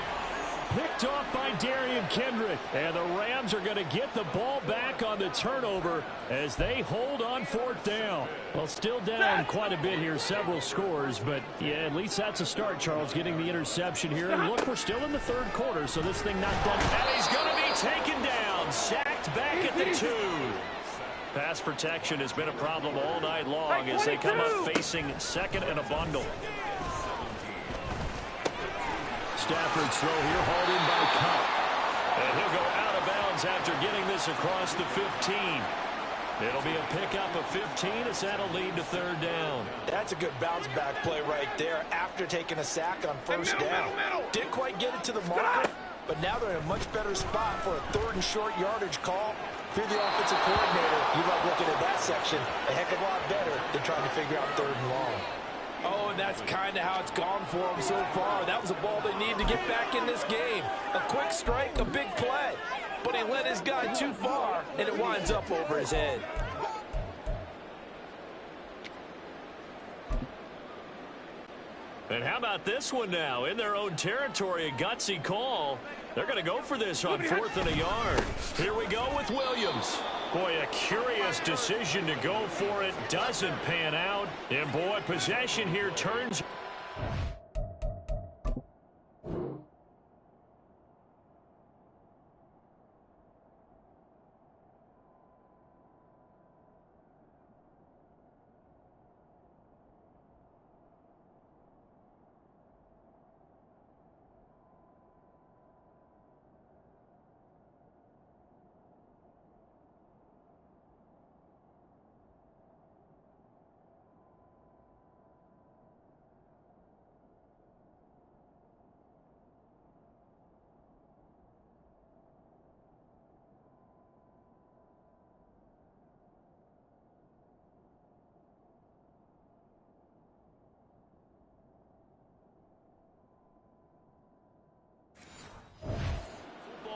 B: Picked off by Darian Kendrick. And the Rams are going to get the ball back on the turnover as they hold on 4th down. Well, still down quite a bit here, several scores. But, yeah, at least that's a start, Charles, getting the interception here. And look, we're still in the 3rd quarter, so this thing not done. And he's going to be taken down, sacked back at the 2. Pass protection has been a problem all night long as they come up facing 2nd and a bundle. Stafford's throw here, hauled in by Cup. And he'll go out of bounds after getting this across the 15. It'll be a pickup of 15 as that'll lead to 3rd down.
C: That's a good bounce back play right there after taking a sack on 1st down. Didn't quite get it to the marker, but now they're in a much better spot for a 3rd and short yardage call. If you're the offensive coordinator, you like looking at that section a heck of a lot better than trying to figure out 3rd and long.
D: Oh, and that's kind of how it's gone for them so far. That was a ball they need to get back in this game. A quick strike, a big play. But he led his guy too far, and it winds up over his head.
B: And how about this one now? In their own territory, a gutsy call. They're going to go for this on 4th and a yard. Here we go with Williams. Boy, a curious decision to go for it. Doesn't pan out. And boy, possession here turns.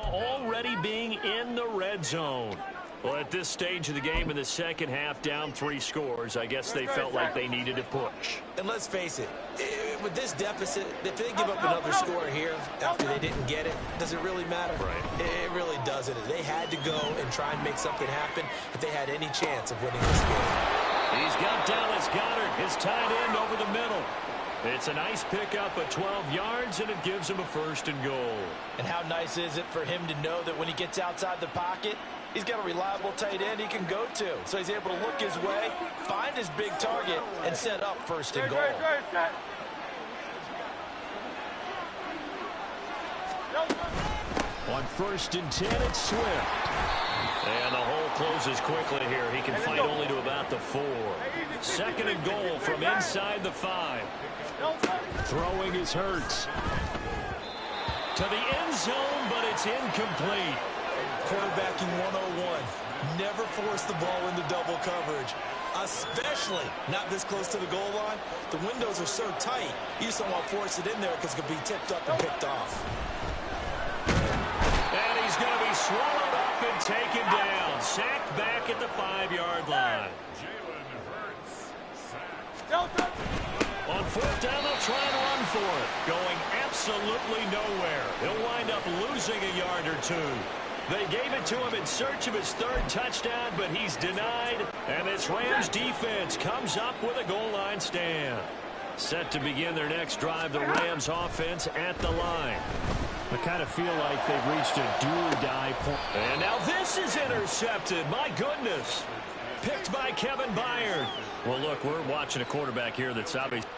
B: Already being in the red zone. Well, at this stage of the game in the second half, down 3 scores, I guess they felt like they needed to push.
C: And let's face it, with this deficit, if they give up another score here after they didn't get it, does it really matter?
B: Right.
C: It really doesn't. They had to go and try and make something happen if they had any chance of winning this game.
B: He's got Dallas Goedert, his tight end, over the middle. It's a nice pickup of 12 yards, and it gives him a 1st and goal.
D: And how nice is it for him to know that when he gets outside the pocket, he's got a reliable tight end he can go to. So he's able to look his way, find his big target, and set up 1st and goal.
B: On 1st and 10, it's Swift. And the hole closes quickly here. He can fight only to about the 4. 2nd and goal from inside the 5. Throwing is Hurts. To the end zone, but it's incomplete.
C: Quarterbacking 101. Never force the ball into double coverage, especially not this close to the goal line. The windows are so tight, you just don't want to force it in there because it could be tipped up and picked off.
B: And he's going to be swallowed up and taken down. Sacked back at the 5-yard line. On 4th down, they'll try and run for it. Going absolutely nowhere. He'll wind up losing a yard or 2. They gave it to him in search of his 3rd touchdown, but he's denied. And this Rams defense comes up with a goal line stand. Set to begin their next drive, the Rams offense at the line. I kind of feel like they've reached a do-or-die point. And now this is intercepted. My goodness. picked by Kevin Byard. Well, look, we're watching a quarterback here that's obviously...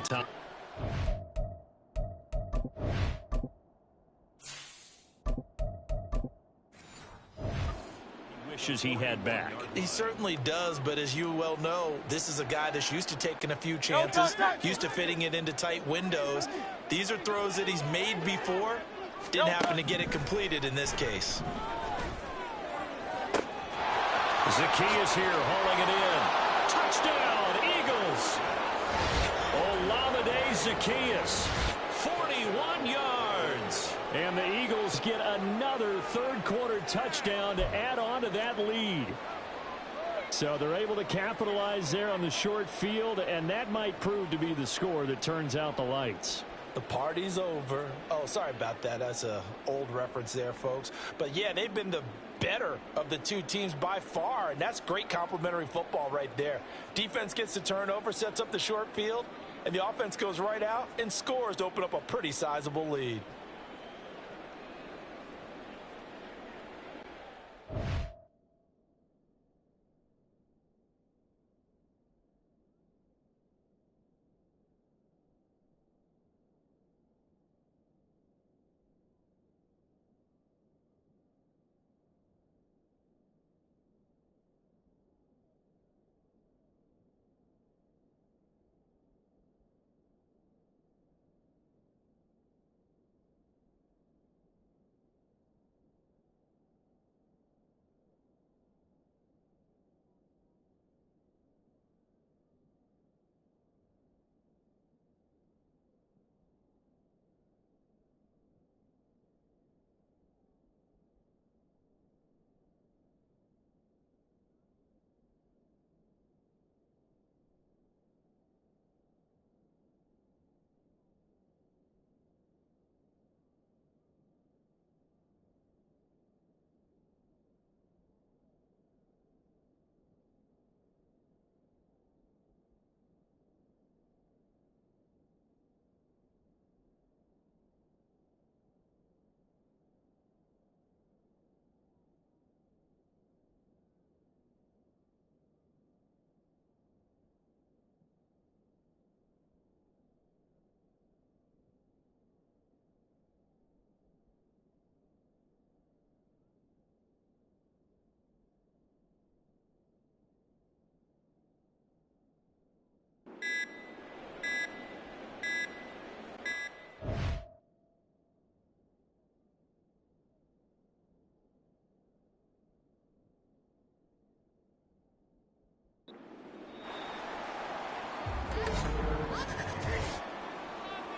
B: Time. He wishes he had back.
C: He certainly does, but as you well know, this is a guy that's used to taking a few chances, used to fitting it into tight windows. These are throws that he's made before. Didn't happen to get it completed in this case.
B: Zaccheaus here hauling it in. Touchdown, Eagles. Olamide Zaccheaus, 41 yards. And the Eagles get another third-quarter touchdown to add on to that lead. So they're able to capitalize there on the short field, and that might prove to be the score that turns out the lights.
C: The party's over. Oh, sorry about that. That's an old reference there, folks. But, yeah, they've been the better of the two teams by far, and that's great complimentary football right there. Defense gets the turnover, sets up the short field, and the offense goes right out and scores to open up a pretty sizable lead.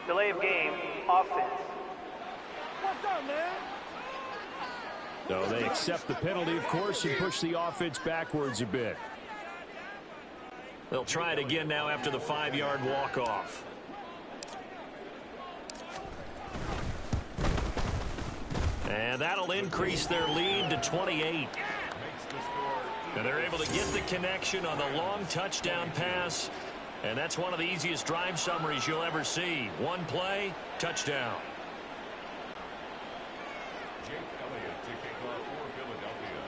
E: Delay of game, offense. What's up, man?
B: So they accept the penalty, of course, and push the offense backwards a bit. They'll try it again now after the 5-yard walk-off. And that'll increase their lead to 28. And they're able to get the connection on the long touchdown pass. And that's one of the easiest drive summaries you'll ever see. One play, touchdown.
F: Jake Elliott to kick off for Philadelphia.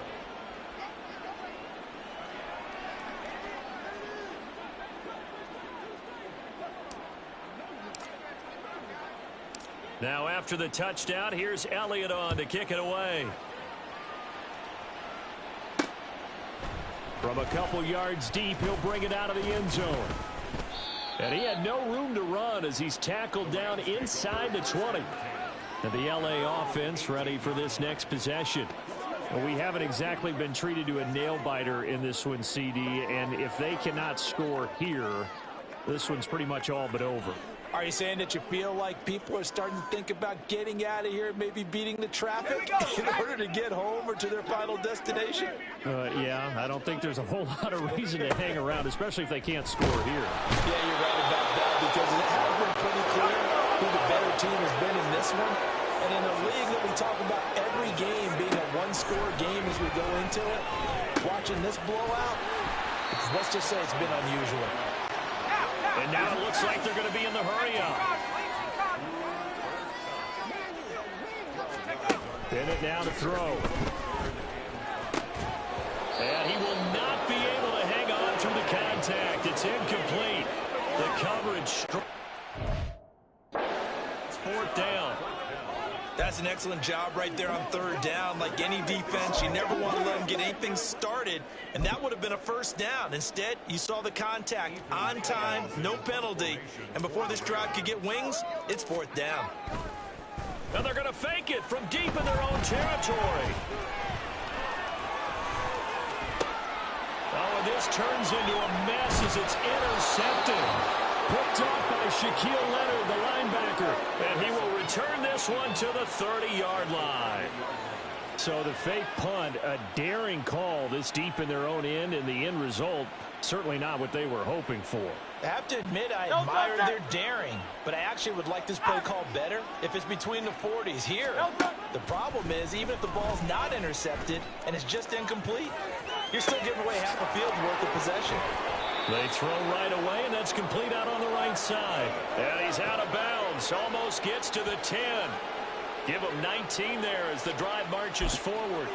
B: Now after the touchdown, here's Elliott on to kick it away. From a couple yards deep, he'll bring it out of the end zone. And he had no room to run as he's tackled down inside the 20. And the LA offense ready for this next possession. Well, we haven't exactly been treated to a nail-biter in this one, CD. And if they cannot score here, this one's pretty much all but over.
D: Are you saying that you feel like people are starting to think about getting out of here, maybe beating the traffic in order to get home or to their final destination?
B: Yeah, I don't think there's a whole lot of reason to hang around, especially if they can't score here.
D: Yeah, you're right about that, because it has been pretty clear who the better team has been in this one. And in a league that we talk about every game being a one-score game as we go into it, watching this blowout, let's just say it's been unusual.
B: And now it looks like they're going to be in the hurry-up. Bennett now to throw. And he will not be able to hang on through the contact. It's incomplete. The coverage. It's fourth down.
C: That's an excellent job right there on third down. Like any defense, you never want to let them get anything started, and that would have been a first down. Instead, you saw the contact on time, no penalty, and before this drive could get wings, it's fourth down.
B: Now they're going to fake it from deep in their own territory. Oh, and this turns into a mess as it's intercepted. Picked off by Shaquille Leonard, the linebacker. And he will return this one to the 30-yard line. So the fake punt, a daring call this deep in their own end, and the end result, certainly not what they were hoping for.
C: I have to admit, I admire their daring, but I actually would like this play called better if it's between the 40s here. The problem is, even if the ball's not intercepted and it's just incomplete, you're still giving away half a field's worth of possession.
B: They throw right away, and that's complete out on the right side. And he's out of bounds, almost gets to the 10. Give him 19 there as the drive marches forward.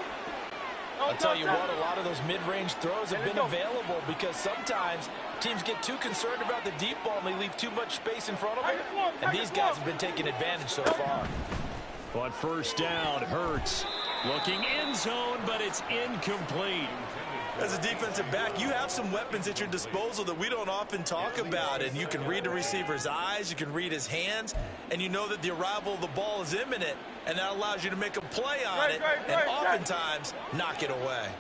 C: I'll tell you what, a lot of those mid-range throws have been available because sometimes teams get too concerned about the deep ball and they leave too much space in front of them. And these guys have been taking advantage so far.
B: On first down, Hurts looking end zone, but it's incomplete.
C: As a defensive back, you have some weapons at your disposal that we don't often talk about, and you can read the receiver's eyes, you can read his hands, and you know that the arrival of the ball is imminent, and that allows you to make a play on it, and oftentimes knock it away.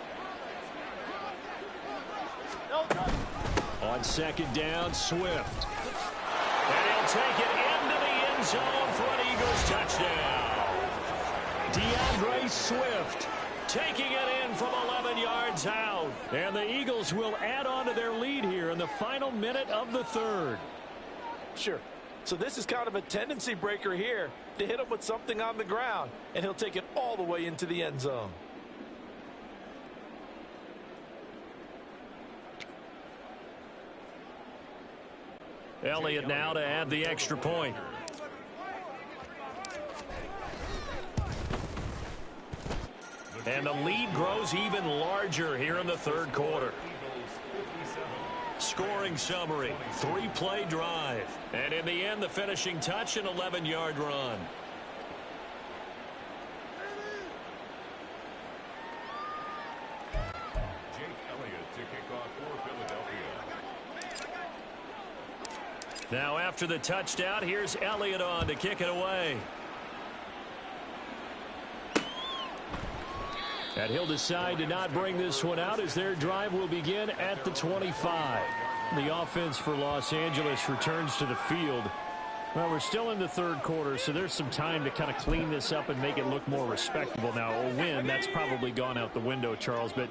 B: On second down, Swift. And he'll take it into the end zone for an Eagles touchdown. DeAndre Swift taking it in from 11 yards out. And the Eagles will add on to their lead here in the final minute of the third.
D: Sure. So this is kind of a tendency breaker here to hit him with something on the ground, and he'll take it all the way into the end zone.
B: Elliott now to add the extra point. And the lead grows even larger here in the third quarter. Scoring summary, 3-play drive. And in the end, the finishing touch, an 11-yard run.
F: Jake Elliott to kick off for Philadelphia.
B: Now after the touchdown, here's Elliott on to kick it away. And he'll decide to not bring this one out as their drive will begin at the 25. The offense for Los Angeles returns to the field. Well, we're still in the third quarter, so there's some time to kind of clean this up and make it look more respectable. Now, a win, that's probably gone out the window, Charles, but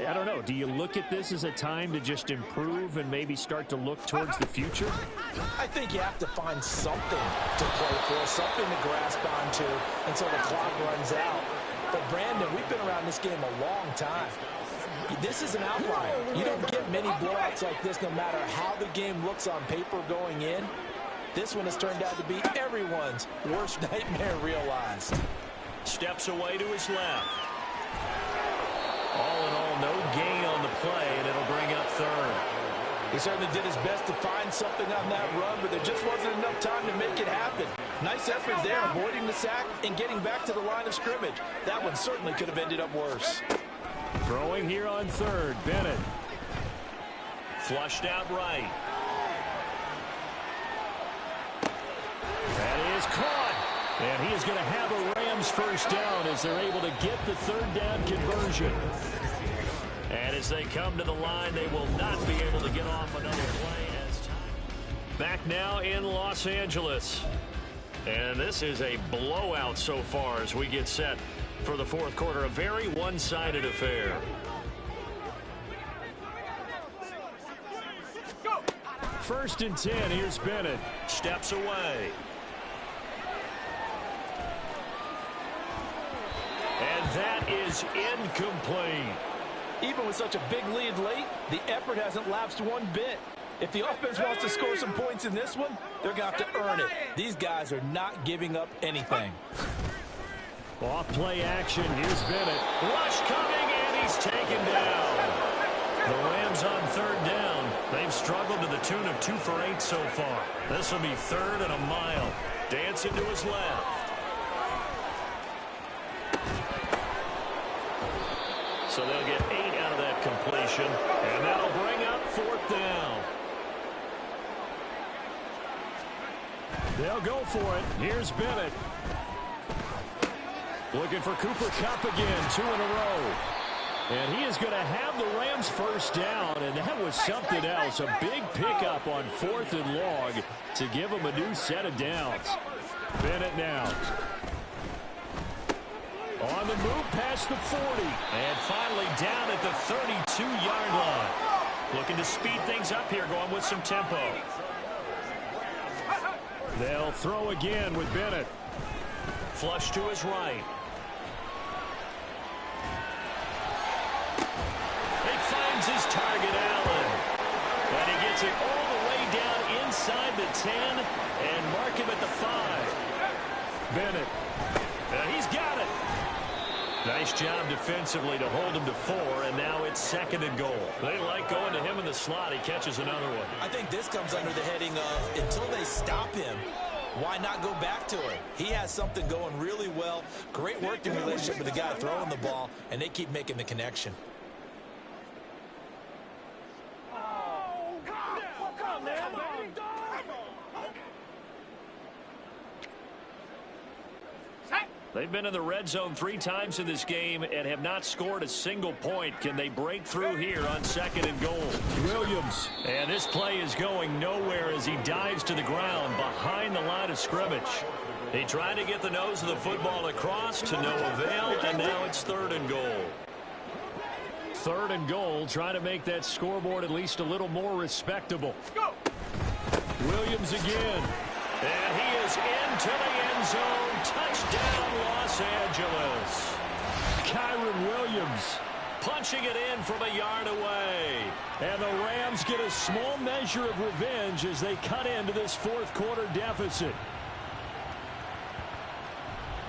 B: I don't know. Do you look at this as a time to just improve and maybe start to look towards the future?
D: I think you have to find something to play for, something to grasp onto until the clock runs out. But, Brandon, we've been around this game a long time. This is an outlier. You don't get many blowouts like this no matter how the game looks on paper going in. This one has turned out to be everyone's worst nightmare realized.
B: Steps away to his left. All in all, no gain on the play, and it'll bring up third.
D: He certainly did his best to find something on that run, but there just wasn't enough time to make it happen. Nice effort there, avoiding the sack and getting back to the line of scrimmage. That one certainly could have ended up worse.
B: Throwing here on third, Bennett. Flushed out right. is caught. And he is going to have a Rams first down as they're able to get the third down conversion. And as they come to the line, they will not be able to get off another play. Back now in Los Angeles. And this is a blowout so far as we get set for the fourth quarter. A very one-sided affair. First and 10. Here's Bennett. Steps away. And that is incomplete.
D: Even with such a big lead late, the effort hasn't lapsed one bit. If the offense wants to score some points in this one, they're going to have to earn it. These guys are not giving up anything.
B: Off play action. Here's Bennett. Rush coming, and he's taken down. The Rams on third down. They've struggled to the tune of 2 for 8 so far. This will be 3rd and a mile. Dancing to his left. So they'll get 8 out of that completion, and that'll bring up 4th down. They'll go for it. Here's Bennett. Looking for Cooper Kupp again, 2 in a row. And he is going to have the Rams first down, and that was something else. A big pickup on 4th and long to give them a new set of downs. Bennett now. On the move past the 40. And finally down at the 32-yard line. Looking to speed things up here, going with some tempo. They'll throw again with Bennett. Flush to his right. He finds his target, Allen. And he gets it all the way down inside the 10 and mark him at the 5. Bennett. He's got it. Nice job defensively to hold him to 4, and now it's 2nd and goal. They like going to him in the slot. He catches another one.
C: I think this comes under the heading of until they stop him, why not go back to it? He has something going really well. Great working relationship with the guy throwing the ball, and they keep making the connection.
B: They've been in the red zone 3 times in this game and have not scored a single point. Can they break through here on 2nd and goal? Williams. And this play is going nowhere as he dives to the ground behind the line of scrimmage. He tried to get the nose of the football across to no avail, and now it's 3rd and goal. 3rd and goal, trying to make that scoreboard at least a little more respectable. Williams again. And he is into the end zone. Touchdown, Los Angeles. Kyren Williams punching it in from a yard away. And the Rams get a small measure of revenge as they cut into this 4th quarter deficit.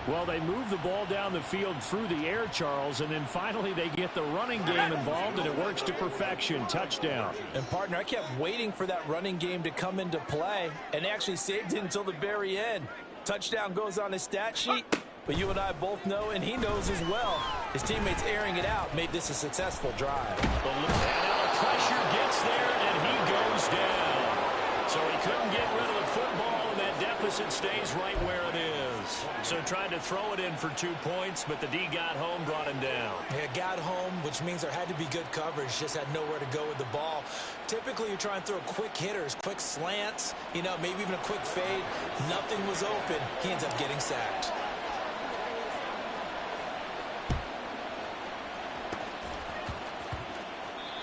B: Well, they move the ball down the field through the air, Charles, and then finally they get the running game involved, and it works to perfection. Touchdown.
D: And, partner, I kept waiting for that running game to come into play, and actually saved it until the very end. Touchdown goes on his stat sheet, but you and I both know, and he knows as well, his teammates airing it out made this a successful drive.
B: And now the pressure gets there, and he goes down. So he couldn't get rid of the football, and that deficit stays right where it is. So trying to throw it in for 2 points, but the D got home, brought him down.
C: Yeah, got home, which means there had to be good coverage. Just had nowhere to go with the ball. Typically, you're trying to throw quick hitters, quick slants, maybe even a quick fade. Nothing was open. He ends up getting sacked.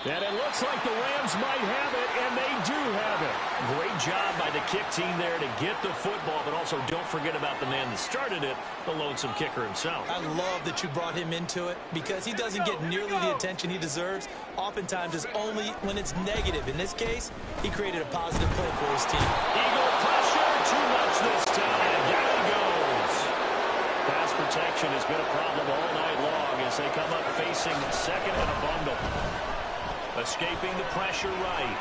B: And it looks like the Rams might have it, and they do have it. Great job by the kick team there to get the football, but also don't forget about the man that started it, the lonesome kicker himself.
C: I love that you brought him into it because he doesn't get nearly the attention he deserves. Oftentimes it's only when it's negative. In this case, he created a positive play for his team.
B: Eagle pressure, too much this time. Down he goes. Pass protection has been a problem all night long as they come up facing 2nd and a bundle. Escaping the pressure right.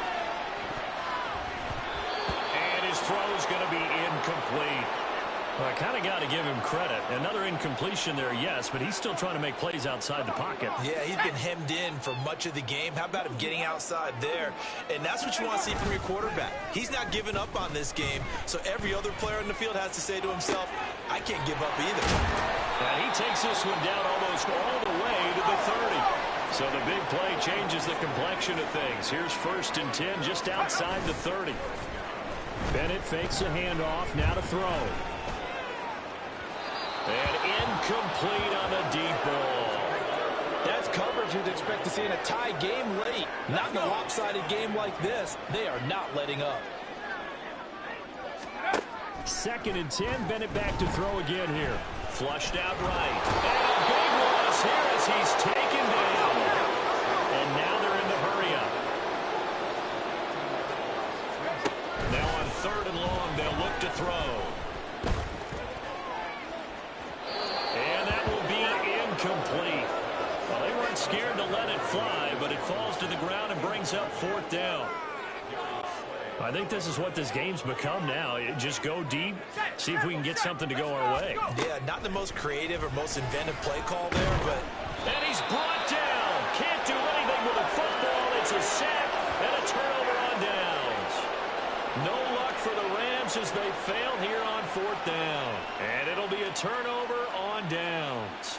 B: And his throw is going to be incomplete. Well, I kind of got to give him credit. Another incompletion there, yes, but he's still trying to make plays outside the pocket.
C: Yeah, he's been hemmed in for much of the game. How about him getting outside there? And that's what you want to see from your quarterback. He's not giving up on this game, so every other player in the field has to say to himself, I can't give up either.
B: And he takes this one down almost all the way to the 30. So the big play changes the complexion of things. Here's 1st and 10 just outside the 30. Bennett fakes a handoff, now to throw. And incomplete on the deep ball.
D: That's coverage you'd expect to see in a tie game late. Not in a lopsided game like this. They are not letting up.
B: 2nd and 10, Bennett back to throw again here. Flushed out right. And a big loss here as he's taken down. And now they're in the hurry-up. Now on 3rd and long, they'll look to throw. And that will be incomplete. Well, they weren't scared to let it fly, but it falls to the ground and brings up 4th down. I think this is what this game's become now. Just go deep, see if we can get something to go our way.
C: Yeah, not the most creative or most inventive play call there, but...
B: And he's brought down. Can't do anything with a football. It's a sack and a turnover on downs. No luck for the Rams as they fail here on 4th down. And it'll be a turnover on downs.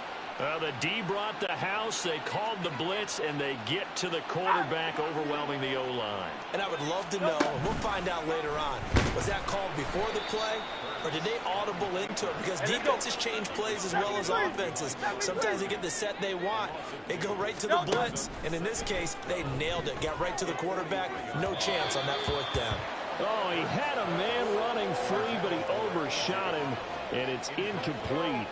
B: The D brought the house. They called the blitz, and they get to the quarterback, overwhelming the O-line.
C: And I would love to know, we'll find out later on, was that called before the play, or did they audible into it? Because defenses change plays as well as offenses. Sometimes they get the set they want. They go right to the blitz, and in this case, they nailed it. Got right to the quarterback. No chance on that 4th down.
B: Oh, he had a man running free, but he overshot him, and it's incomplete.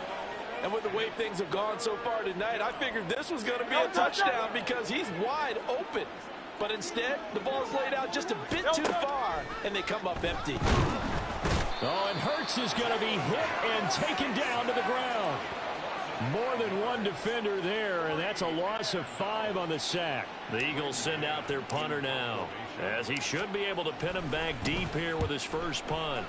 D: And with the way things have gone so far tonight, I figured this was going to be a touchdown because he's wide open. But instead, the ball's laid out just a bit too far, and they come up empty.
B: Oh, and Hurts is going to be hit and taken down to the ground. More than one defender there, and that's a loss of 5 on the sack. The Eagles send out their punter now, as he should be able to pin him back deep here with his first punt.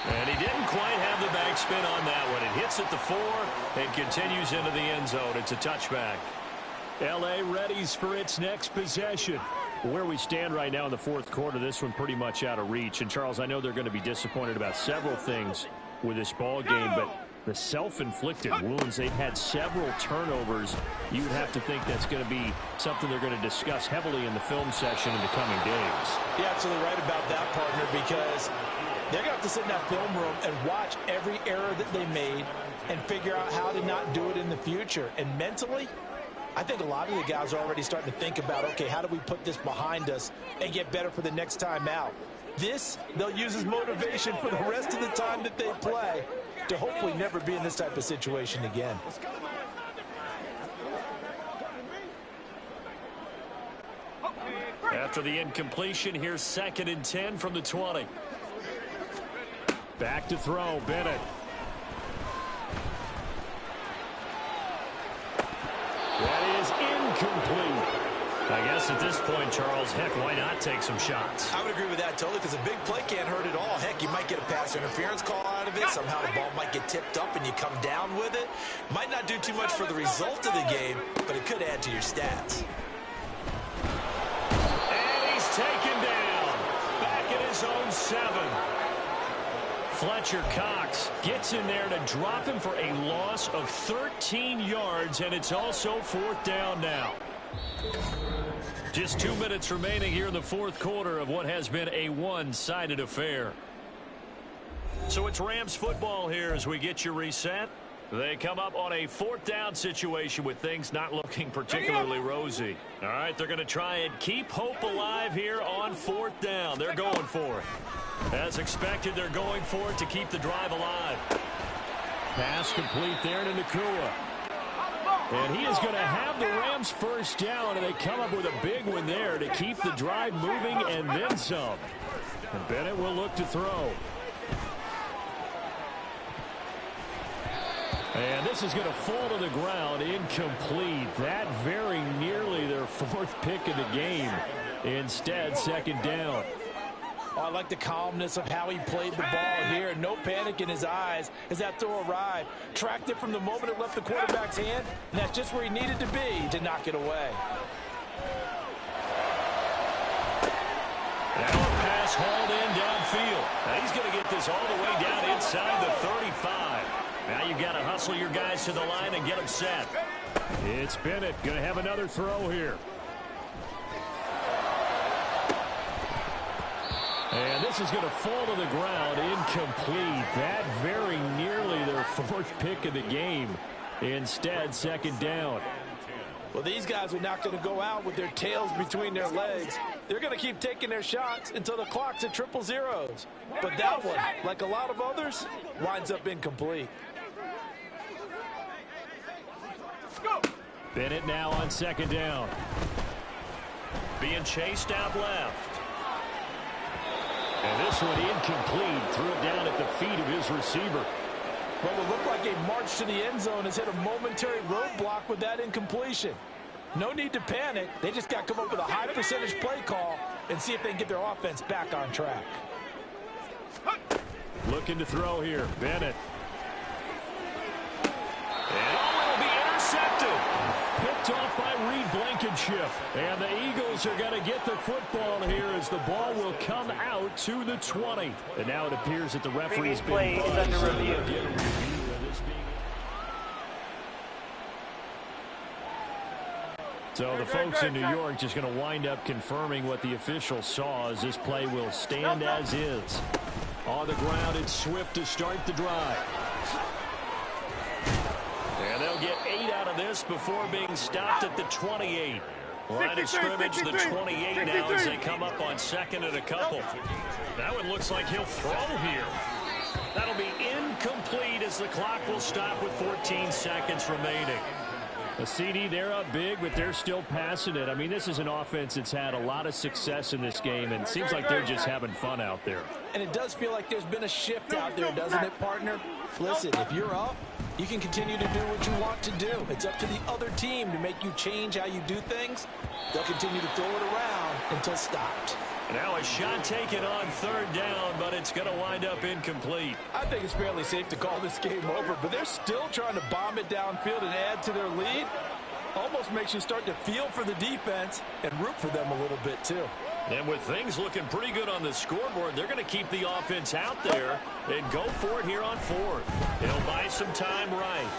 B: And he didn't quite have the backspin on that one. It hits at the 4 and continues into the end zone. It's a touchback. L.A. readies for its next possession. Where we stand right now in the 4th quarter, this one pretty much out of reach. And, Charles, I know they're going to be disappointed about several things with this ball game, but the self-inflicted wounds, they've had several turnovers. You would have to think that's going to be something they're going to discuss heavily in the film session in the coming days.
C: You're absolutely right about that, partner, because they're going to have to sit in that film room and watch every error that they made and figure out how to not do it in the future. And mentally, I think a lot of the guys are already starting to think about, okay, how do we put this behind us and get better for the next time out? This, they'll use as motivation for the rest of the time that they play to hopefully never be in this type of situation again.
B: After the incompletion, here's 2nd and 10 from the 20. Back to throw, Bennett. That is incomplete. I guess at this point, Charles, heck, why not take some shots?
C: I would agree with that totally, because a big play can't hurt at all. Heck, you might get a pass interference call out of it. Somehow the ball might get tipped up and you come down with it. Might not do too much for the result of the game, but it could add to your stats.
B: And he's taken down. Back at his own 7. Fletcher Cox gets in there to drop him for a loss of 13 yards, and it's also 4th down now. Just 2 minutes remaining here in the 4th quarter of what has been a one-sided affair. So it's Rams football here as we get you reset. They come up on a 4th down situation with things not looking particularly rosy. All right, they're going to try and keep hope alive here on 4th down. They're going for it. As expected, they're going for it to keep the drive alive. Pass complete there to Nacua. And he is going to have the Rams first down, and they come up with a big one there to keep the drive moving and then some. And Bennett will look to throw. And this is going to fall to the ground, incomplete. That very nearly their 4th pick of the game. Instead, 2nd down.
D: Oh, I like the calmness of how he played the ball here. No panic in his eyes as that throw arrived. Tracked it from the moment it left the quarterback's hand, and that's just where he needed to be to knock it away.
B: Now a pass hauled in downfield. Now he's going to get this all the way down inside the 35. Now you've got to hustle your guys to the line and get them set. It's Bennett going to have another throw here. And this is going to fall to the ground, incomplete. That very nearly their fourth pick of the game. Instead, second down.
D: Well, these guys are not going to go out with their tails between their legs. They're going to keep taking their shots until the clock's at 000. But that one, like a lot of others, winds up incomplete.
B: Bennett now on second down. Being chased out left. And this one incomplete. Threw it down at the feet of his receiver.
D: Well, it looked like a march to the end zone has hit a momentary roadblock with that incompletion. No need to panic. They just got to come up with a high percentage play call and see if they can get their offense back on track.
B: Looking to throw here. Bennett. And it'll be intercepted. Picked off by Reed Blankenship. And the Eagles are going to get the football here as the ball will come out to the 20. And now it appears that the referee's been
E: play is under review.
B: So the folks in New York just going to wind up confirming what the official saw as this play will stand as is. On the ground, it's Swift to start the drive. And they'll get 8 out of this before being stopped at the 28. Line of scrimmage, the 28 now as they come up on second and a couple. That one looks like he'll throw here. That'll be incomplete as the clock will stop with 14 seconds remaining. A CD, they're up big, but they're still passing it. I mean, this is an offense that's had a lot of success in this game, and it seems like they're just having fun out there.
D: And it does feel like there's been a shift out there, doesn't it, partner? Listen, if you're up, you can continue to do what you want to do. It's up to the other team to make you change how you do things. They'll continue to throw it around until stopped.
B: Now a shot taken on third down, but it's going to wind up incomplete.
D: I think it's fairly safe to call this game over, but they're still trying to bomb it downfield and add to their lead. Almost makes you start to feel for the defense and root for them a little bit, too.
B: And with things looking pretty good on the scoreboard, they're going to keep the offense out there and go for it here on fourth. He'll buy some time right.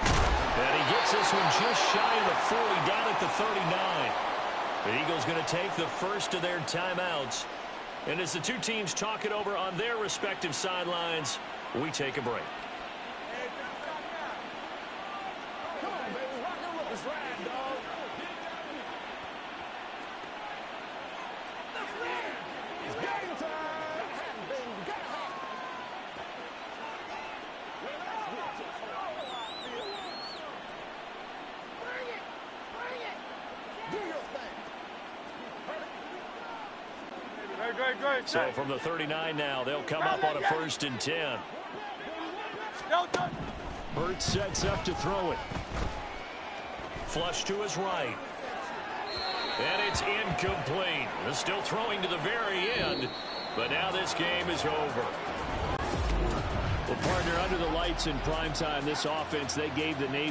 B: And he gets this one just shy of the 40, down at the 39. The Eagles going to take the first of their timeouts. And as the two teams talk it over on their respective sidelines, we take a break. So from the 39 now, they'll come up on a 1st and 10. Hurts sets up to throw it. Flush to his right. And it's incomplete. They're still throwing to the very end, but now this game is over. Well, partner, under the lights in primetime, this offense, they gave the Navy